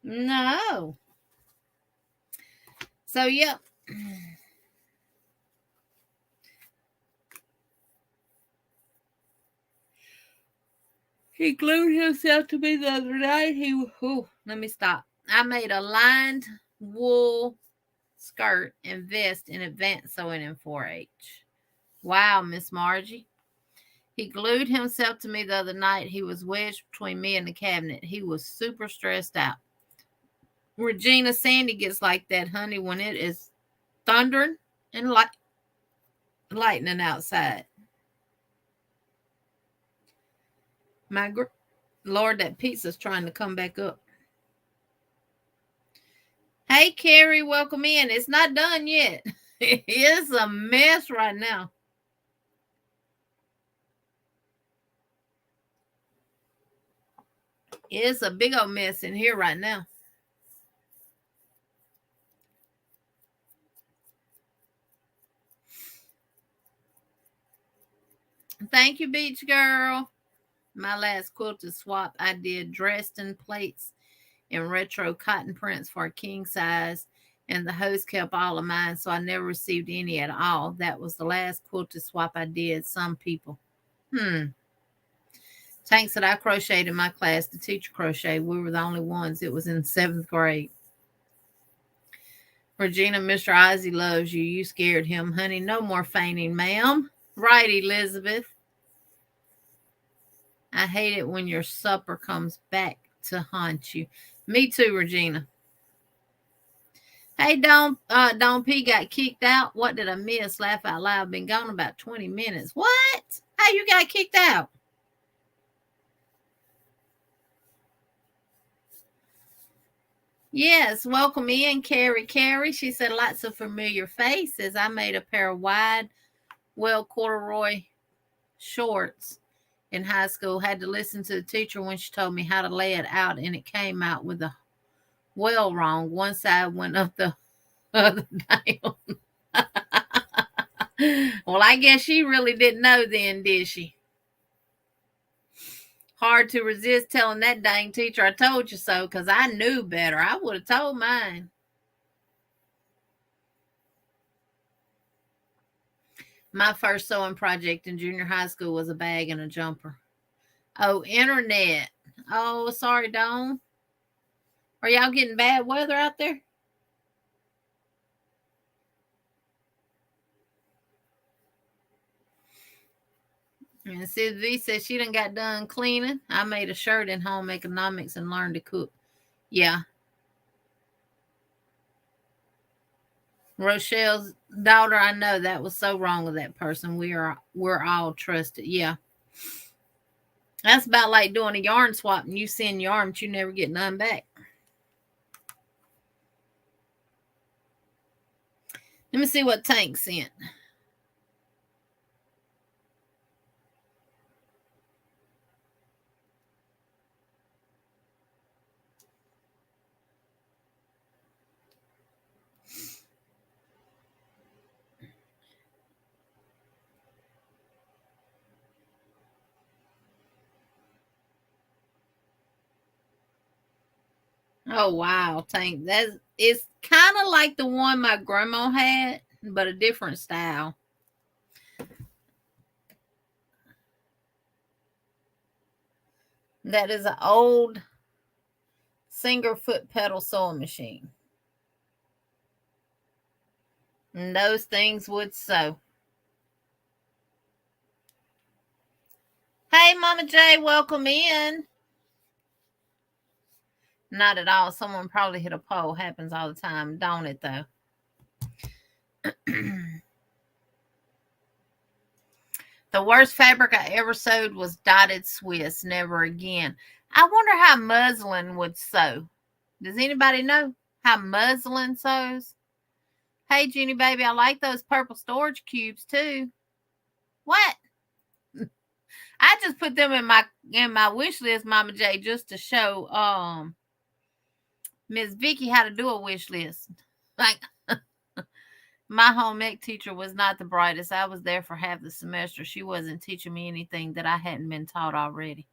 No. So, yep. He glued himself to me the other night. Let me stop. I made a lined wool skirt and vest in advance sewing in 4-H. Wow, Miss Margie. He glued himself to me the other night. He was wedged between me and the cabinet. He was super stressed out. Regina, Sandy gets like that, honey, when it is thundering and lightning outside. My Lord, that pizza's trying to come back up. Hey, Carrie, welcome in. It's not done yet. It's a mess right now. It's a big old mess in here right now. Thank you, Beach Girl. My last quilted swap, I did Dresden plates and retro cotton prints for a king size, and the host kept all of mine, so I never received any at all. That was the last quilted swap I did. Some people. Tanks that I crocheted in my class, the teacher crocheted. We were the only ones. It was in 7th grade. Regina, Mr. Ozzie loves you. You scared him, honey. No more fainting, ma'am. Right, Elizabeth. I hate it when your supper comes back to haunt you. Me too, Regina. Hey, Don P got kicked out. What did I miss? Laugh out loud. Been gone about 20 minutes. What? How you got kicked out? Yes, welcome in, Carrie. Carrie, she said lots of familiar faces. I made a pair of wide, corduroy shorts in high school. Had to listen to the teacher when she told me how to lay it out, and it came out with a well wrong. One side went up the other down. Well, I guess she really didn't know then, did she? Hard to resist telling that dang teacher I told you so, because I knew better. I would have told mine. My first sewing project in junior high school was a bag and a jumper. Oh, internet. Oh, sorry, Dawn. Are y'all getting bad weather out there? And Sid V says she done got done cleaning. I made a shirt in home economics and learned to cook. Yeah. Rochelle's daughter, I know that was so wrong with that person. We're all trusted. Yeah. That's about like doing a yarn swap and you send yarn, but you never get none back. Let me see what Tank sent. Oh wow, Tank. It's kind of like the one my grandma had, but a different style. That is an old Singer foot pedal sewing machine. And those things would sew. Hey, Mama J, welcome in. Not at all. Someone probably hit a pole. Happens all the time, don't it, though? The worst fabric I ever sewed was dotted Swiss. Never again. I wonder how muslin would sew. Does anybody know how muslin sews? Hey, Jeannie baby, I like those purple storage cubes too. What? I just put them in my wish list, Mama J, just to show Miss Vicky how to do a wish list. Like My home ec teacher was not the brightest. I was there for half the semester. She wasn't teaching me anything that I hadn't been taught already.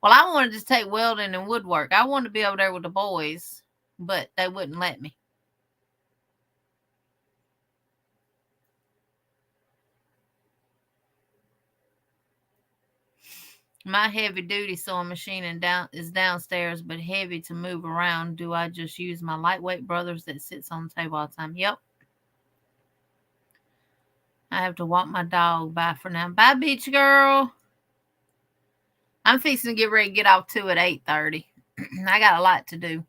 Well, I wanted to take welding and woodwork. I wanted to be over there with the boys, but they wouldn't let me. My heavy duty sewing machine is downstairs, but heavy to move around. Do I just use my lightweight brothers that sits on the table all the time? Yep. I have to walk my dog. Bye for now. Bye, beach girl. I'm fixing to get ready to get off too at 8:30. I got a lot to do.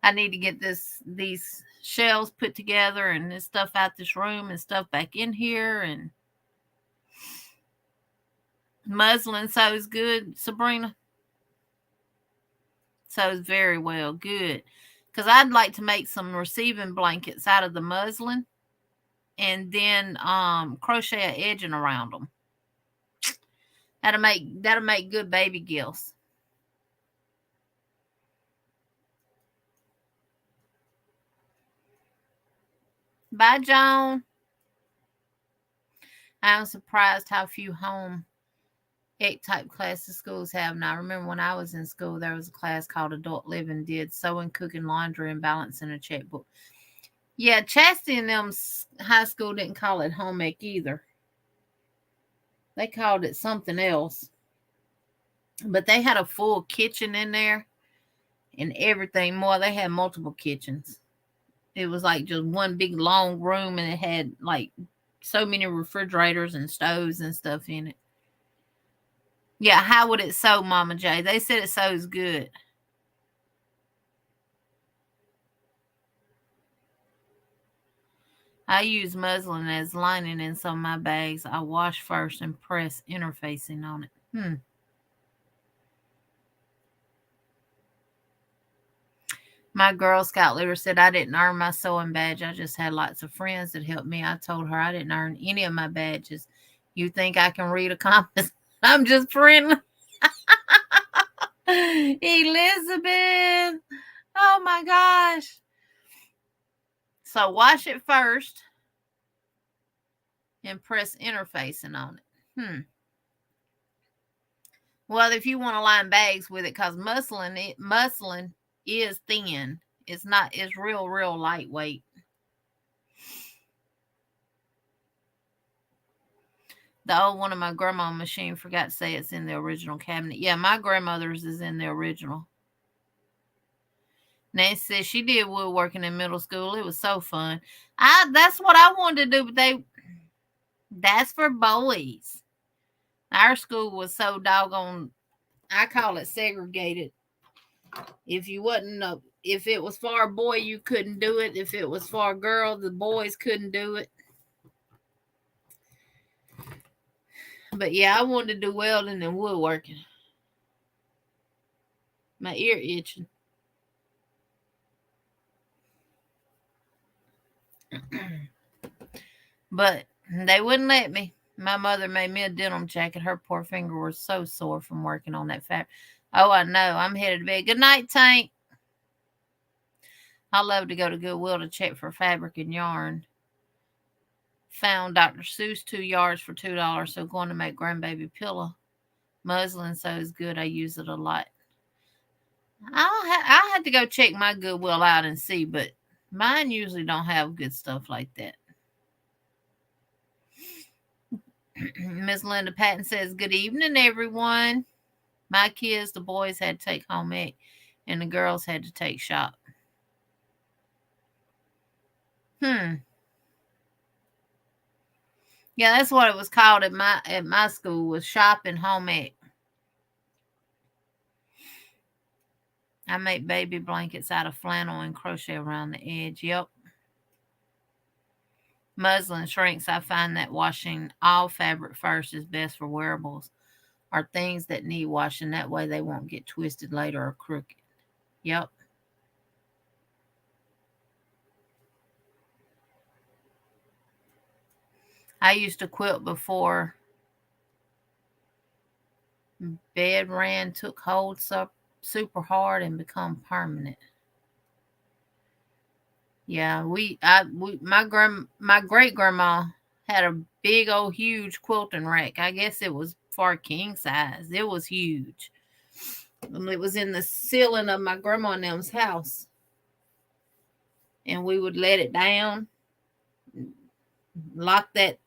I need to get these shelves put together and this stuff out this room and stuff back in here, and muslin sews good, Sabrina. Sews very well. Good. Because I'd like to make some receiving blankets out of the muslin and then crochet an edging around them. That'll make good baby gifts. Bye, Joan. I'm surprised how few home ec type classes schools have now. I remember when I was in school, there was a class called Adult Living, did sewing, cooking, laundry, and balancing a checkbook. Yeah, Chastity and them high school didn't call it home ec either. They called it something else. But they had a full kitchen in there and everything more. They had multiple kitchens. It was like just one big long room, and it had like so many refrigerators and stoves and stuff in it. Yeah, how would it sew, Mama J? They said it sews good. I use muslin as lining in some of my bags. I wash first and press interfacing on it. My Girl Scout leader said I didn't earn my sewing badge. I just had lots of friends that helped me. I told her I didn't earn any of my badges. You think I can read a compass? I'm just friendly. Elizabeth. Oh my gosh. So wash it first and press interfacing on it. Well, if you want to line bags with it, because muslin is thin. It's real lightweight. The old one of my grandma's machine forgot to say it's in the original cabinet. Yeah, my grandmother's is in the original. Nancy says she did woodworking in middle school. It was so fun. That's what I wanted to do, but that's for boys. Our school was so doggone, I call it segregated. If you wasn't if it was for a boy, you couldn't do it. If it was for a girl, the boys couldn't do it. But yeah, I wanted to do welding and woodworking. My ear itching. But they wouldn't let me. My mother made me a denim jacket. Her poor finger was so sore from working on that fabric. Oh, I know. I'm headed to bed. Good night, Tank. I love to go to Goodwill to check for fabric and yarn. Found Dr. Seuss 2 yards for $2, so going to make grandbaby pillow. Muslin sews good. I use it a lot. I'll have to go check my Goodwill out and see, but mine usually don't have good stuff like that. Miss Linda Patton says, good evening, everyone. My kids, the boys had to take home ec, and the girls had to take shop. Yeah, that's what it was called at my school, was shop and home ec. I make baby blankets out of flannel and crochet around the edge. Yep. Muslin shrinks. I find that washing all fabric first is best for wearables or things that need washing. That way they won't get twisted later or crooked. Yep. I used to quilt before bed ran, took hold super hard and become permanent. Yeah, my great grandma had a big old huge quilting rack. I guess it was for king size. It was huge. It was in the ceiling of my grandma and them's house, and we would let it down, lock that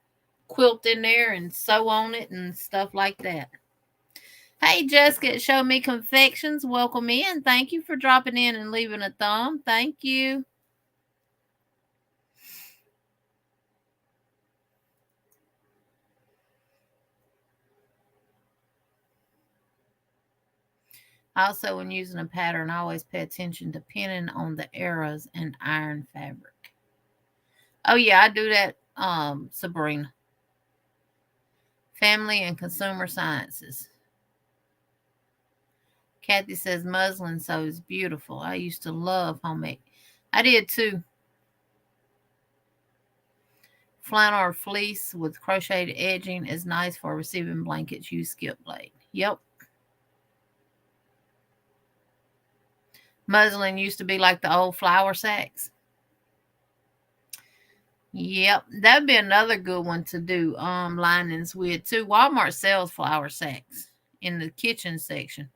quilt in there, and sew on it and stuff like that. Hey, Jessica, Show Me Confections, welcome in. Thank you for dropping in and leaving a thumb. Thank you. Also, when using a pattern, I always pay attention to pinning on the arrows and iron fabric. Oh yeah, I do that, Sabrina. Family and Consumer Sciences. Kathy says muslin sew is beautiful. I used to love homemade. I did too. Flannel or fleece with crocheted edging is nice for receiving blankets. Use skip blade. Yep. Muslin used to be like the old flour sacks. Yep, that'd be another good one to do linings with too. Walmart sells flour sacks in the kitchen section.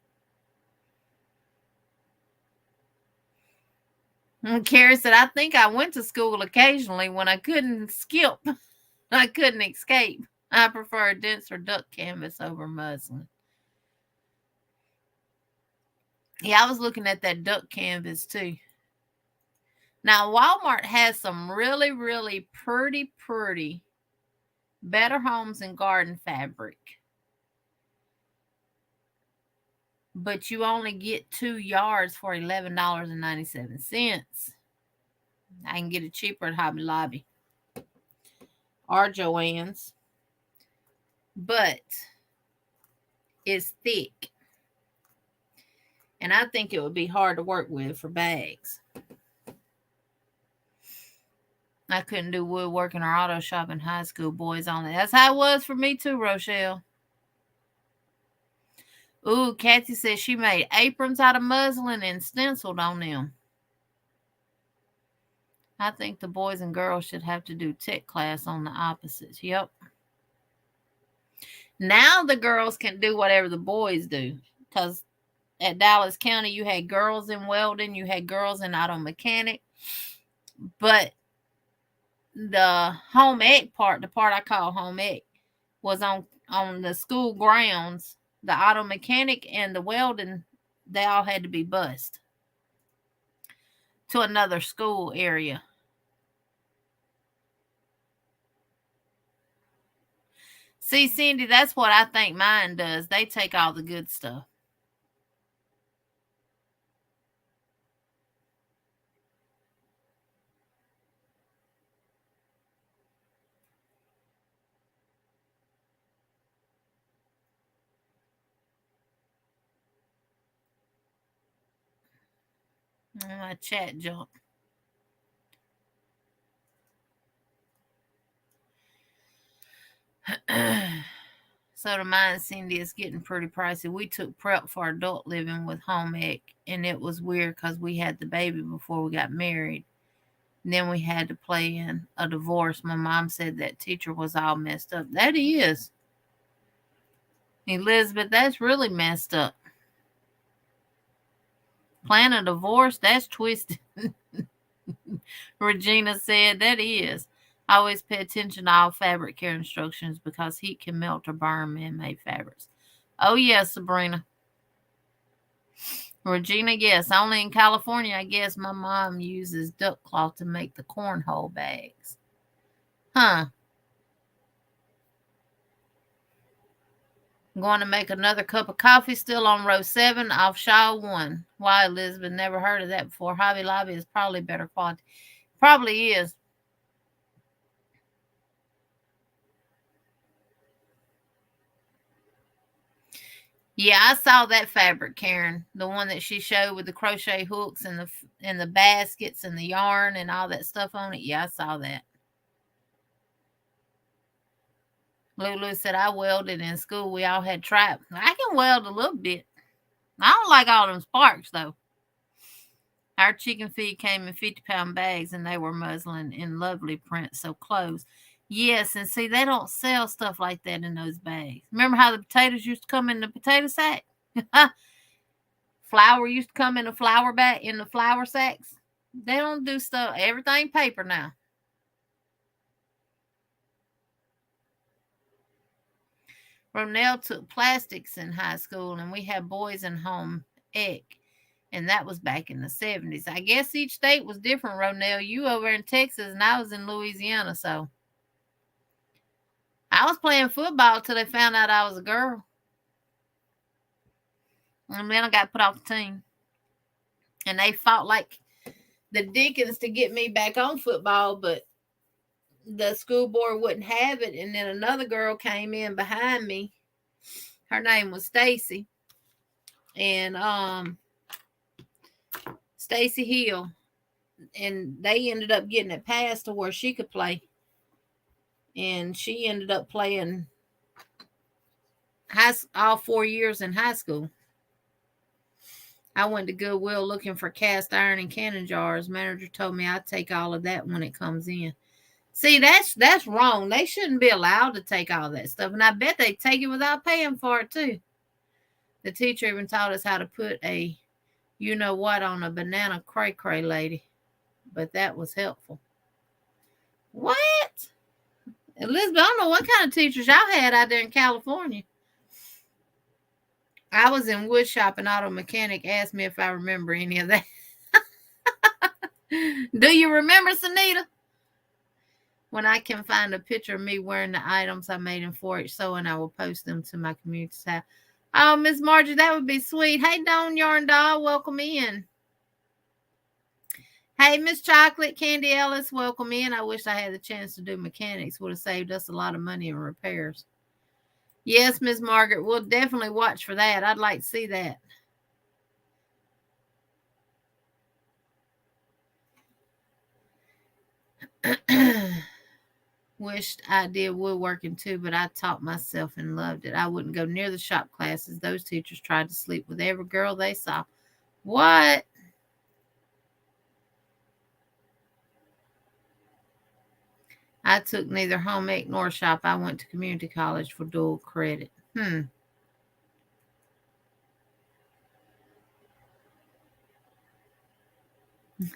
And Carrie said, I think I went to school occasionally when I couldn't skip. I couldn't escape. I prefer a denser duck canvas over muslin. Yeah, I was looking at that duck canvas too. Now, Walmart has some really, really pretty Better Homes and Garden fabric. But you only get 2 yards for $11.97. I can get it cheaper at Hobby Lobby or Joann's. But it's thick. And I think it would be hard to work with for bags. I couldn't do woodworking or auto shop in high school, boys only. That's how it was for me too, Rochelle. Ooh, Kathy says she made aprons out of muslin and stenciled on them. I think the boys and girls should have to do tech class on the opposites. Yep. Now the girls can do whatever the boys do. Because at Dallas County, you had girls in welding, you had girls in auto mechanic. But the home ec part, the part I call home ec, was on the school grounds. The auto mechanic and the welding, they all had to be bused to another school area. See, Cindy, that's what I think mine does. They take all the good stuff. My chat jump. So to mine, Cindy, is getting pretty pricey. We took prep for adult living with home ec, and it was weird because we had the baby before we got married. And then we had to play in a divorce. My mom said that teacher was all messed up. That is. Elizabeth, that's really messed up. Plan a divorce, that's twisted. Regina said, that is. I always pay attention to all fabric care instructions because heat can melt or burn man-made fabrics. Oh, yes, Sabrina. Regina, yes. Only in California, I guess my mom uses duck cloth to make the cornhole bags. Huh. I'm going to make another cup of coffee still on row 7 off Shaw 1. Why, Elizabeth? Never heard of that before. Hobby Lobby is probably better quality. Probably is. Yeah, I saw that fabric, Karen. The one that she showed with the crochet hooks and the baskets and the yarn and all that stuff on it. Yeah, I saw that. Lulu said, I welded in school. We all had traps. I can weld a little bit. I don't like all them sparks, though. Our chicken feed came in 50-pound bags, and they were muslin in lovely print, so clothes. Yes, and see, they don't sell stuff like that in those bags. Remember how the potatoes used to come in the potato sack? Flour used to come in a flour bag, in the flour sacks. They don't do stuff. Everything paper now. Ronell took plastics in high school, and we had boys in home ec, and that was back in the 70s. I guess each state was different, Ronell. You over in Texas, and I was in Louisiana, so I was playing football till they found out I was a girl. And then I got put off the team. And they fought like the dickens to get me back on football, but the school board wouldn't have it. And then another girl came in behind me. Her name was Stacy. And Stacy Hill. And they ended up getting it passed to where she could play. And she ended up playing all 4 years in high school. I went to Goodwill looking for cast iron and canning jars. Manager told me I'd take all of that when it comes in. See, that's wrong. They shouldn't be allowed to take all that stuff. And I bet they take it without paying for it, too. The teacher even taught us how to put a you-know-what on a banana cray-cray lady. But that was helpful. What? Elizabeth, I don't know what kind of teachers y'all had out there in California. I was in wood shop and auto mechanic asked me if I remember any of that. Do you remember, Sunita? When I can find a picture of me wearing the items I made in 4-H sewing, I will post them to my community tab. Oh, Miss Margie, that would be sweet. Hey, Dawn Yarn Doll, welcome in. Hey, Miss Chocolate, Candy Ellis, welcome in. I wish I had the chance to do mechanics. Would have saved us a lot of money in repairs. Yes, Miss Margaret, we'll definitely watch for that. I'd like to see that. Wished I did woodworking too, but I taught myself and loved it. I wouldn't go near the shop classes. Those teachers tried to sleep with every girl they saw. What? I took neither home ec nor shop. I went to community college for dual credit.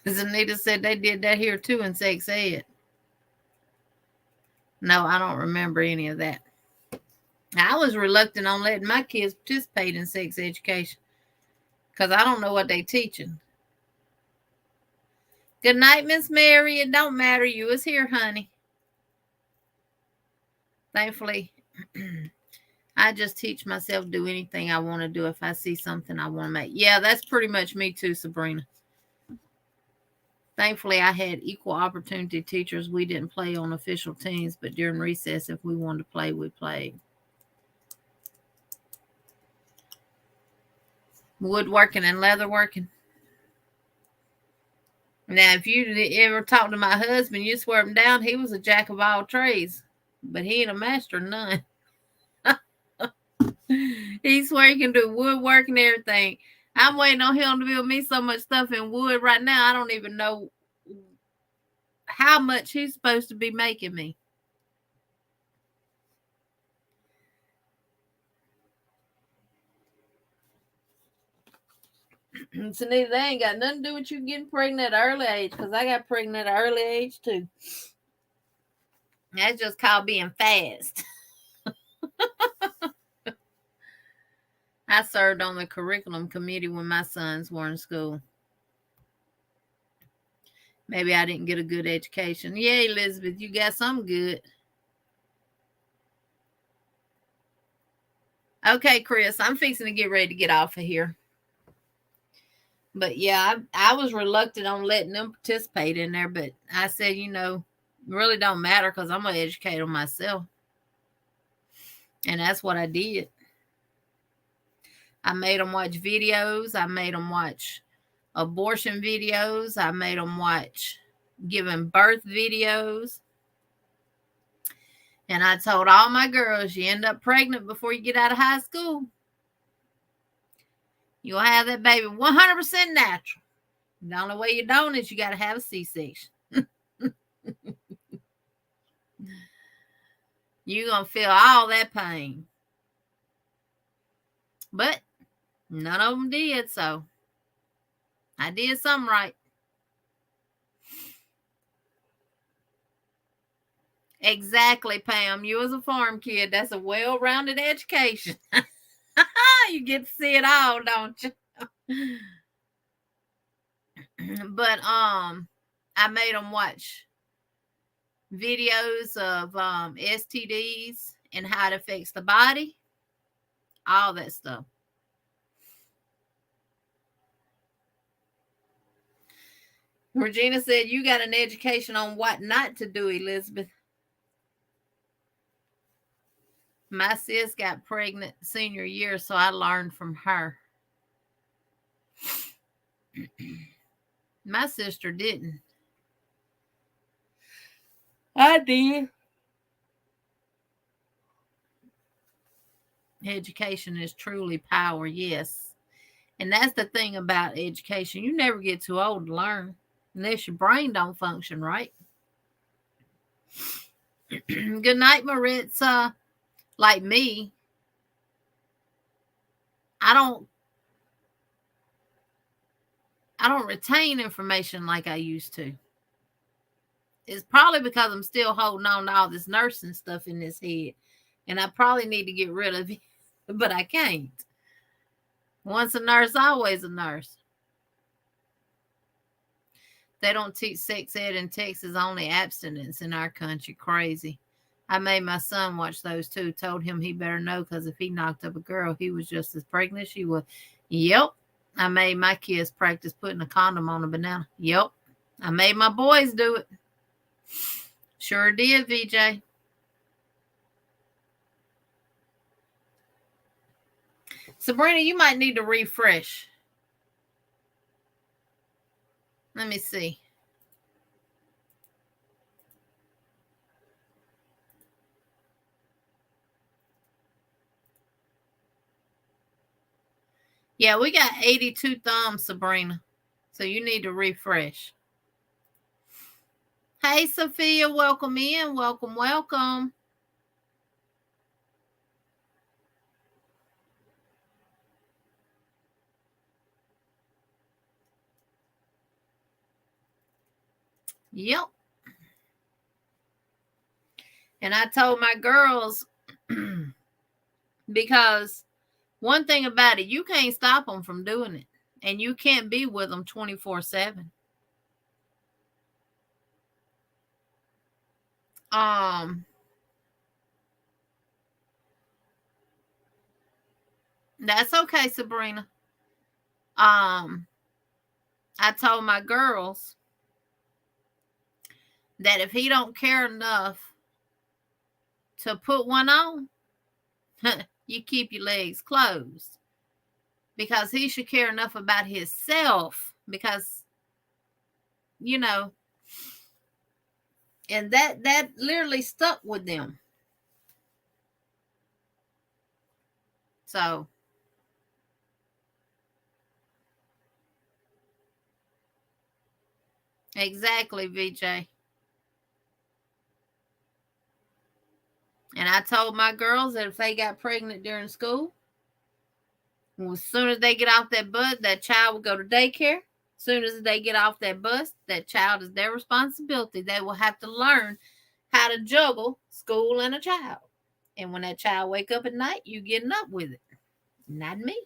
Anita said they did that here too in sex ed. No, I don't remember any of that. I was reluctant on letting my kids participate in sex education because I don't know what they teaching. Good night, Miss Mary. It don't matter. You was here, honey. Thankfully, I just teach myself to do anything I want to do if I see something I want to make. Yeah, that's pretty much me too, Sabrina. Thankfully, I had equal opportunity teachers. We didn't play on official teams, but during recess, if we wanted to play, we played. Woodworking and leatherworking. Now, if you ever talk to my husband, you swear him down, he was a jack of all trades, but he ain't a master of none. He swear he can do woodwork and everything. I'm waiting on him to build me so much stuff in wood right now. I don't even know how much he's supposed to be making me. So they ain't got nothing to do with you getting pregnant at an early age, because I got pregnant at an early age too. That's just called being fast. I served on the curriculum committee when my sons were in school. Maybe I didn't get a good education. Yeah, Elizabeth, you got something good. Okay, Chris, I'm fixing to get ready to get off of here. But yeah, I was reluctant on letting them participate in there. But I said, it really don't matter because I'm going to educate them myself. And that's what I did. I made them watch videos. I made them watch abortion videos. I made them watch giving birth videos. And I told all my girls, you end up pregnant before you get out of high school. You'll have that baby 100% natural. The only way you don't is you got to have a C-section. You're going to feel all that pain. But none of them did, so I did something right. Exactly, Pam. You was a farm kid. That's a well-rounded education. You get to see it all, don't you? But I made them watch videos of STDs and how it affects the body, all that stuff. Regina said you got an education on what not to do, Elizabeth. My sis got pregnant senior year, so I learned from her. My sister didn't. I did. Education is truly power, yes. And that's the thing about education. You never get too old to learn unless your brain don't function right. Good night, Maritza. Like me, I don't retain information like I used to. It's probably because I'm still holding on to all this nursing stuff in this head. And I probably need to get rid of it, but I can't. Once a nurse, always a nurse. They don't teach sex ed in Texas, only abstinence in our country. Crazy. I made my son watch those too. Told him he better know because if he knocked up a girl, he was just as pregnant as she was. Yep. I made my kids practice putting a condom on a banana. Yep. I made my boys do it. Sure did, VJ. Sabrina, you might need to refresh. Let me see. Yeah, we got 82 thumbs, Sabrina. So you need to refresh. Hey, Sophia, welcome in. Welcome, welcome. Yep. And I told my girls, because one thing about it, you can't stop them from doing it. And you can't be with them 24/7. That's okay, Sabrina. I told my girls that if he don't care enough to put one on, you keep your legs closed. Because he should care enough about himself. Because, you know, and that literally stuck with them. So exactly, VJ. And I told my girls that if they got pregnant during school, as soon as they get off that bus, that child will go to daycare. As soon as they get off that bus, that child is their responsibility. They will have to learn how to juggle school and a child. And when that child wake up at night, you getting up with it. Not me.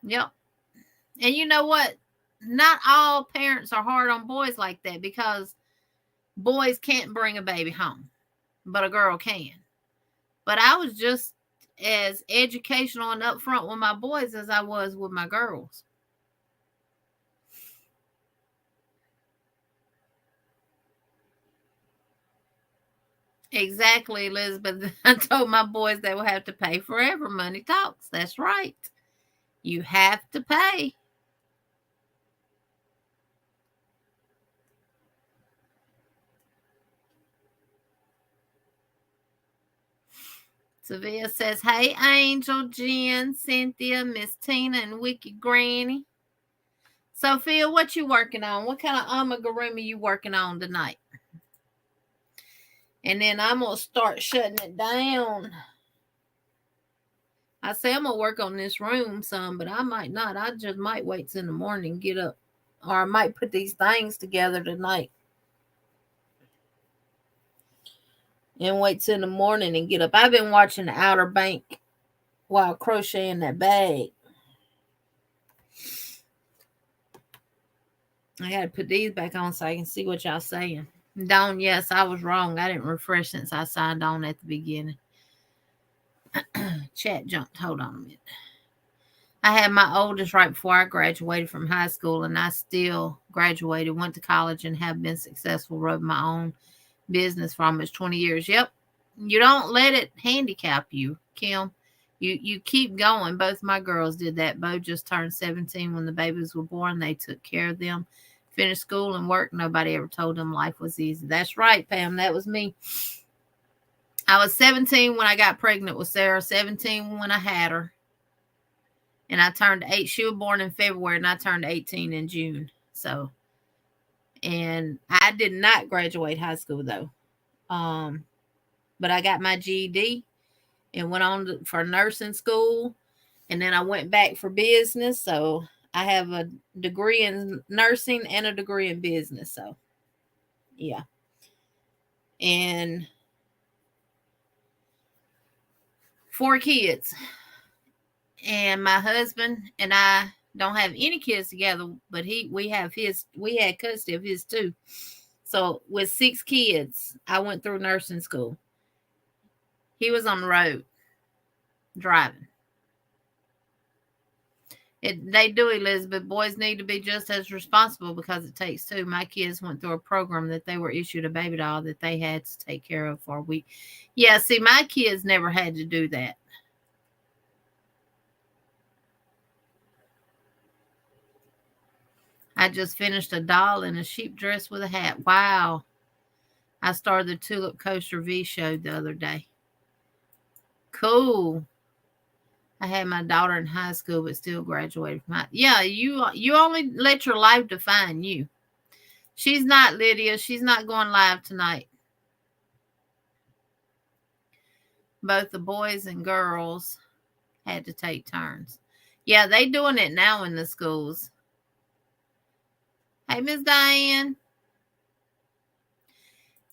Yep. And you know what? Not all parents are hard on boys like that because boys can't bring a baby home, but a girl can. But I was just as educational and upfront with my boys as I was with my girls. Exactly, Elizabeth. I told my boys they will have to pay forever. Money talks. That's right. You have to pay. Sevilla says, hey, Angel, Jen, Cynthia, Miss Tina, and Wiki Granny. Sophia, what you working on? What kind of amigurumi you working on tonight? And then I'm going to start shutting it down. I say I'm going to work on this room some, but I might not. I just might wait till in the morning and get up. Or I might put these things together tonight. And wait till in the morning and get up. I've been watching the Outer Bank while crocheting that bag. I got to put these back on so I can see what y'all saying. Dawn, yes, I was wrong. I didn't refresh since I signed on at the beginning. Chat jumped. Hold on a minute. I had my oldest right before I graduated from high school, and I still graduated, went to college, and have been successful running my own business for almost 20 years. Yep. You don't let it handicap you, Kim. You keep going. Both my girls did that. Bo just turned 17 when the babies were born. They took care of them, finished school and work. Nobody ever told them life was easy. That's right, Pam. That was me. I was 17 when I got pregnant with Sarah, 17 when I had her. And I turned 8. She was born in February, and I turned 18 in June. So, and I did not graduate high school, though. But I got my GED and went on for nursing school. And then I went back for business. So I have a degree in nursing and a degree in business. So, yeah. And 4 kids. And my husband and I don't have any kids together, but we had custody of his too. So with 6 kids, I went through nursing school. He was on the road driving. They do, Elizabeth. Boys need to be just as responsible because it takes 2. My kids went through a program that they were issued a baby doll that they had to take care of for a week. Yeah, see, my kids never had to do that. I just finished a doll in a sheep dress with a hat. Wow. I started the Tulip Coaster V show the other day. Cool. I had my daughter in high school, but still graduated from high. Yeah, you only let your life define you. She's not, Lydia. She's not going live tonight. Both the boys and girls had to take turns. Yeah, they doing it now in the schools. Hey, Miss Diane.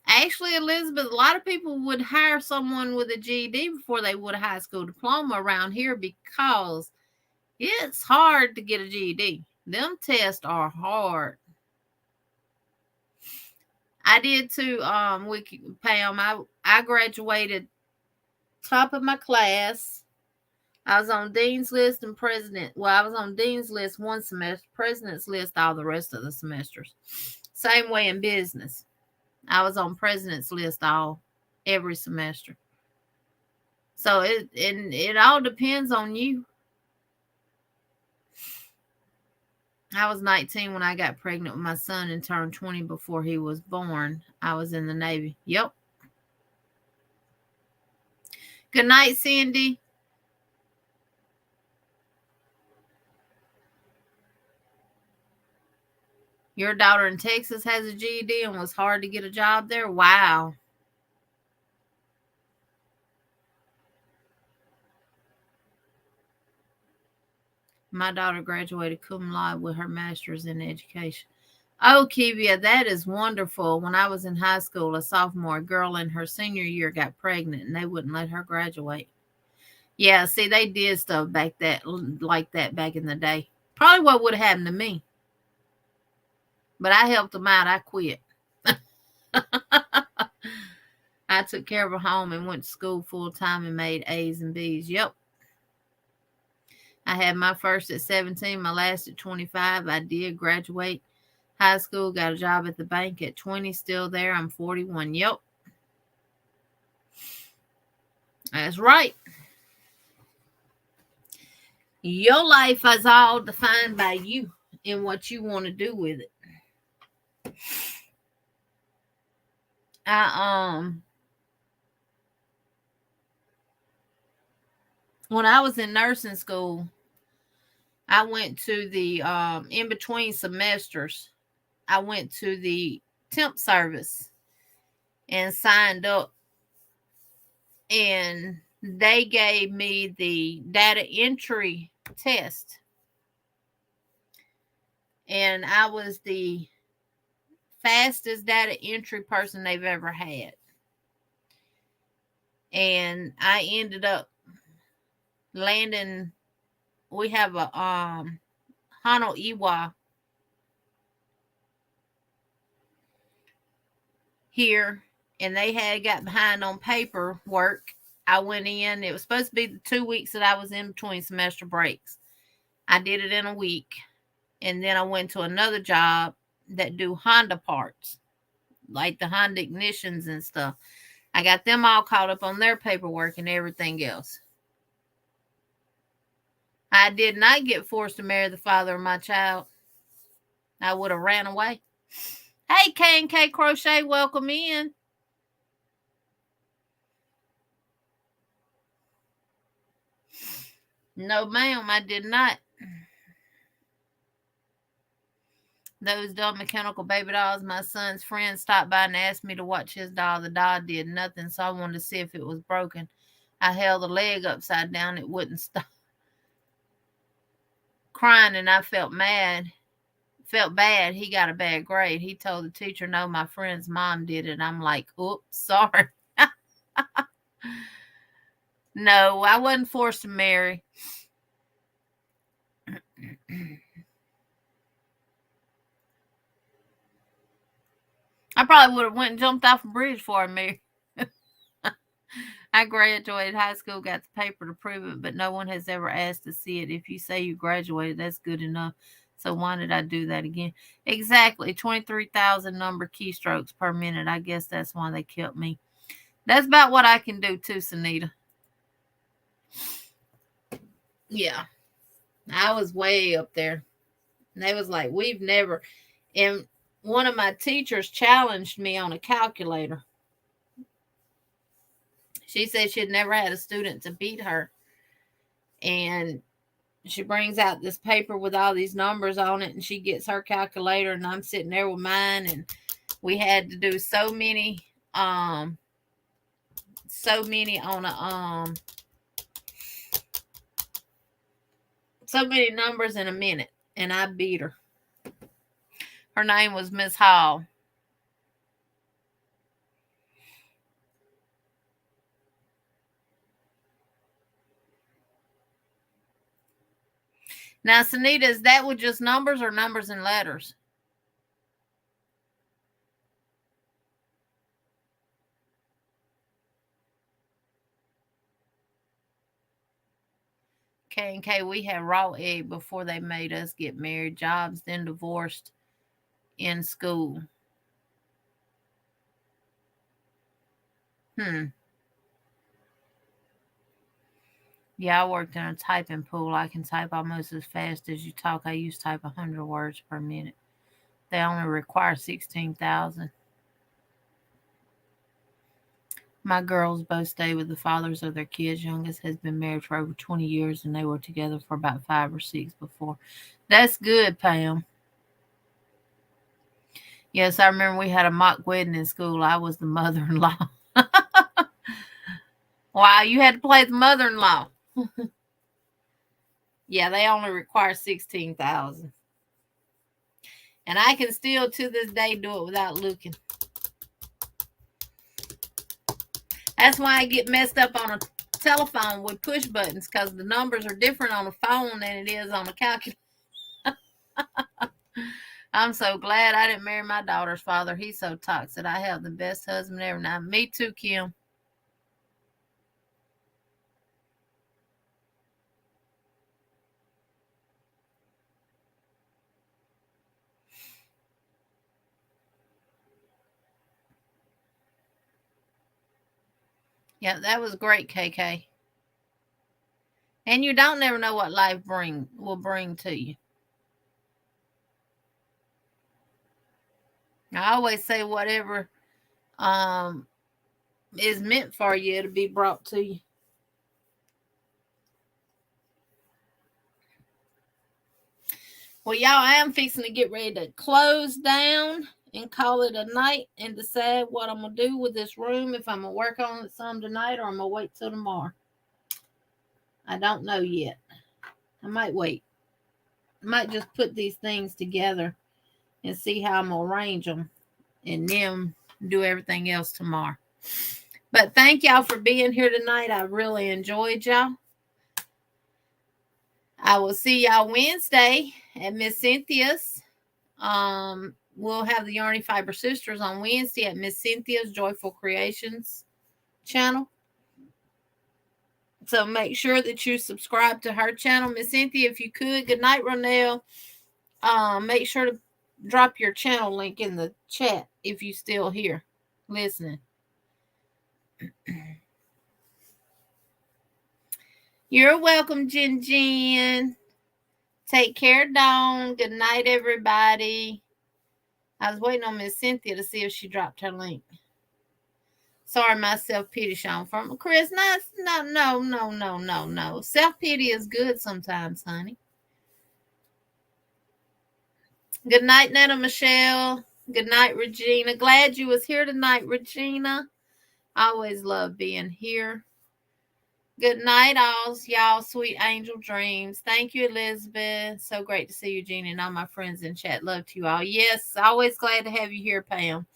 Actually, Elizabeth, a lot of people would hire someone with a GED before they would a high school diploma around here because it's hard to get a GED. Them tests are hard. I did too, Pam. I graduated top of my class. I was on Dean's list and president. Well, I was on Dean's list one semester, president's list all the rest of the semesters. Same way in business. I was on president's list every semester. So it all depends on you. I was 19 when I got pregnant with my son and turned 20 before he was born. I was in the Navy. Yep. Good night, Cindy. Your daughter in Texas has a GED and was hard to get a job there? Wow. My daughter graduated cum laude with her master's in education. Oh, Kivia, that is wonderful. When I was in high school, a sophomore girl in her senior year got pregnant and they wouldn't let her graduate. Yeah, see, they did stuff like that back in the day. Probably what would have happened to me. But I helped them out. I quit. I took care of her home and went to school full time and made A's and B's. Yep. I had my first at 17, my last at 25. I did graduate high school, got a job at the bank at 20, still there. I'm 41. Yep. That's right. Your life is all defined by you and what you want to do with it. When I was in nursing school, I went to the in between semesters. I went to the temp service and signed up, and they gave me the data entry test, and I was the fastest data entry person they've ever had. And I ended up landing. We have a Hano Iwa here, and they had got behind on paperwork. I went in. It was supposed to be the 2 weeks that I was in between semester breaks. I did it in a week, and then I went to another job that do Honda parts, like the Honda ignitions and stuff. I got them all caught up on their paperwork and everything else. I did not get forced to marry the father of my child. I would have ran away. Hey, K&K Crochet, welcome in. No, ma'am, I did not. Those dumb mechanical baby dolls, my son's friend stopped by and asked me to watch his doll. The doll did nothing, so I wanted to see if it was broken. I held the leg upside down. It wouldn't stop crying, and I felt bad. He got a bad grade. He told the teacher, no, my friend's mom did it. I'm like, oops, sorry. No, I wasn't forced to marry. I probably would have went and jumped off a bridge before I married. I graduated high school, got the paper to prove it, but no one has ever asked to see it. If you say you graduated, that's good enough. So why did I do that again? Exactly. 23,000 number keystrokes per minute. I guess that's why they kept me. That's about what I can do too, Sunita. Yeah. I was way up there. And they was like, we've never. And one of my teachers challenged me on a calculator. She said she'd never had a student to beat her. And she brings out this paper with all these numbers on it, and she gets her calculator, and I'm sitting there with mine, and we had to do so many on a so many numbers in a minute, and I beat her. Her name was Miss Hall. Now, Sunita, is that with just numbers or numbers and letters? K&K, we had raw egg before they made us get married, jobs, then divorced in school. Yeah, I worked in a typing pool. I can type almost as fast as you talk. I used to type 100 words per minute. They only require 16,000. My girls both stay with the fathers of their kids. Youngest has been married for over 20 years, and they were together for about 5 or 6 before. That's good, Pam. Yes, I remember we had a mock wedding in school. I was the mother-in-law. Wow, you had to play the mother-in-law. Yeah, they only require 16,000. And I can still to this day do it without looking. That's why I get messed up on a telephone with push buttons, because the numbers are different on a phone than it is on a calculator. I'm so glad I didn't marry my daughter's father. He's so toxic. I have the best husband ever. Now, me too, Kim. Yeah, that was great, KK. And you don't never know what life will bring to you. I always say whatever is meant for you, it'll be brought to you. Well, y'all, I am fixing to get ready to close down and call it a night and decide what I'm going to do with this room, if I'm going to work on it some tonight or I'm going to wait till tomorrow. I don't know yet. I might wait. I might just put these things together and see how I'm going to arrange them and then do everything else tomorrow. But thank y'all for being here tonight. I really enjoyed y'all. I will see y'all Wednesday at Miss Cynthia's. We'll have the Yarny Fiber Sisters on Wednesday at Miss Cynthia's Joyful Creations channel. So make sure that you subscribe to her channel. Miss Cynthia, if you could. Good night, Ronell. Make sure to drop your channel link in the chat if you still here listening. You're welcome, Jen Jen. Take care, Dawn. Good night, everybody. I was waiting on Miss Cynthia to see if she dropped her link. Sorry, my self-pity showing from Chris. No. Self-pity is good sometimes, honey. Good night, Nana Michelle. Good night, Regina. Glad you was here tonight, Regina. I always love being here. Good night, all y'all. Sweet angel dreams. Thank you, Elizabeth. So great to see you, Jeannie, and all my friends in chat. Love to you all. Yes, always glad to have you here, Pam.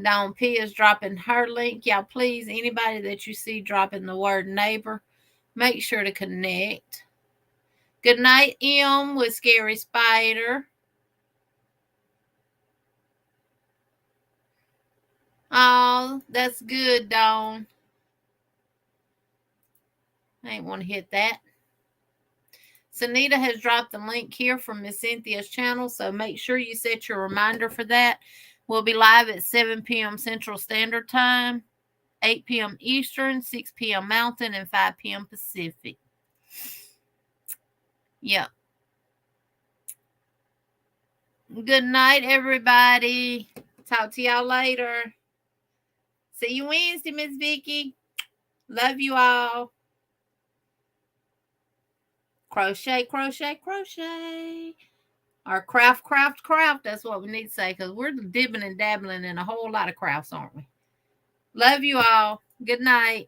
Dawn P is dropping her link. Y'all, please, anybody that you see dropping the word neighbor, make sure to connect. Good night, M with Scary Spider. Oh, that's good, Dawn. I ain't want to hit that. Sunita has dropped the link here from Miss Cynthia's channel, so make sure you set your reminder for that. We'll be live at 7 p.m. Central Standard Time, 8 p.m. Eastern, 6 p.m. Mountain, and 5 p.m. Pacific. Yep. Good night, everybody. Talk to y'all later. See you Wednesday, Miss Vicky. Love you all. Crochet, crochet, crochet. Or craft. That's what we need to say, because we're dibbing and dabbling in a whole lot of crafts, aren't we? Love you all. Good night.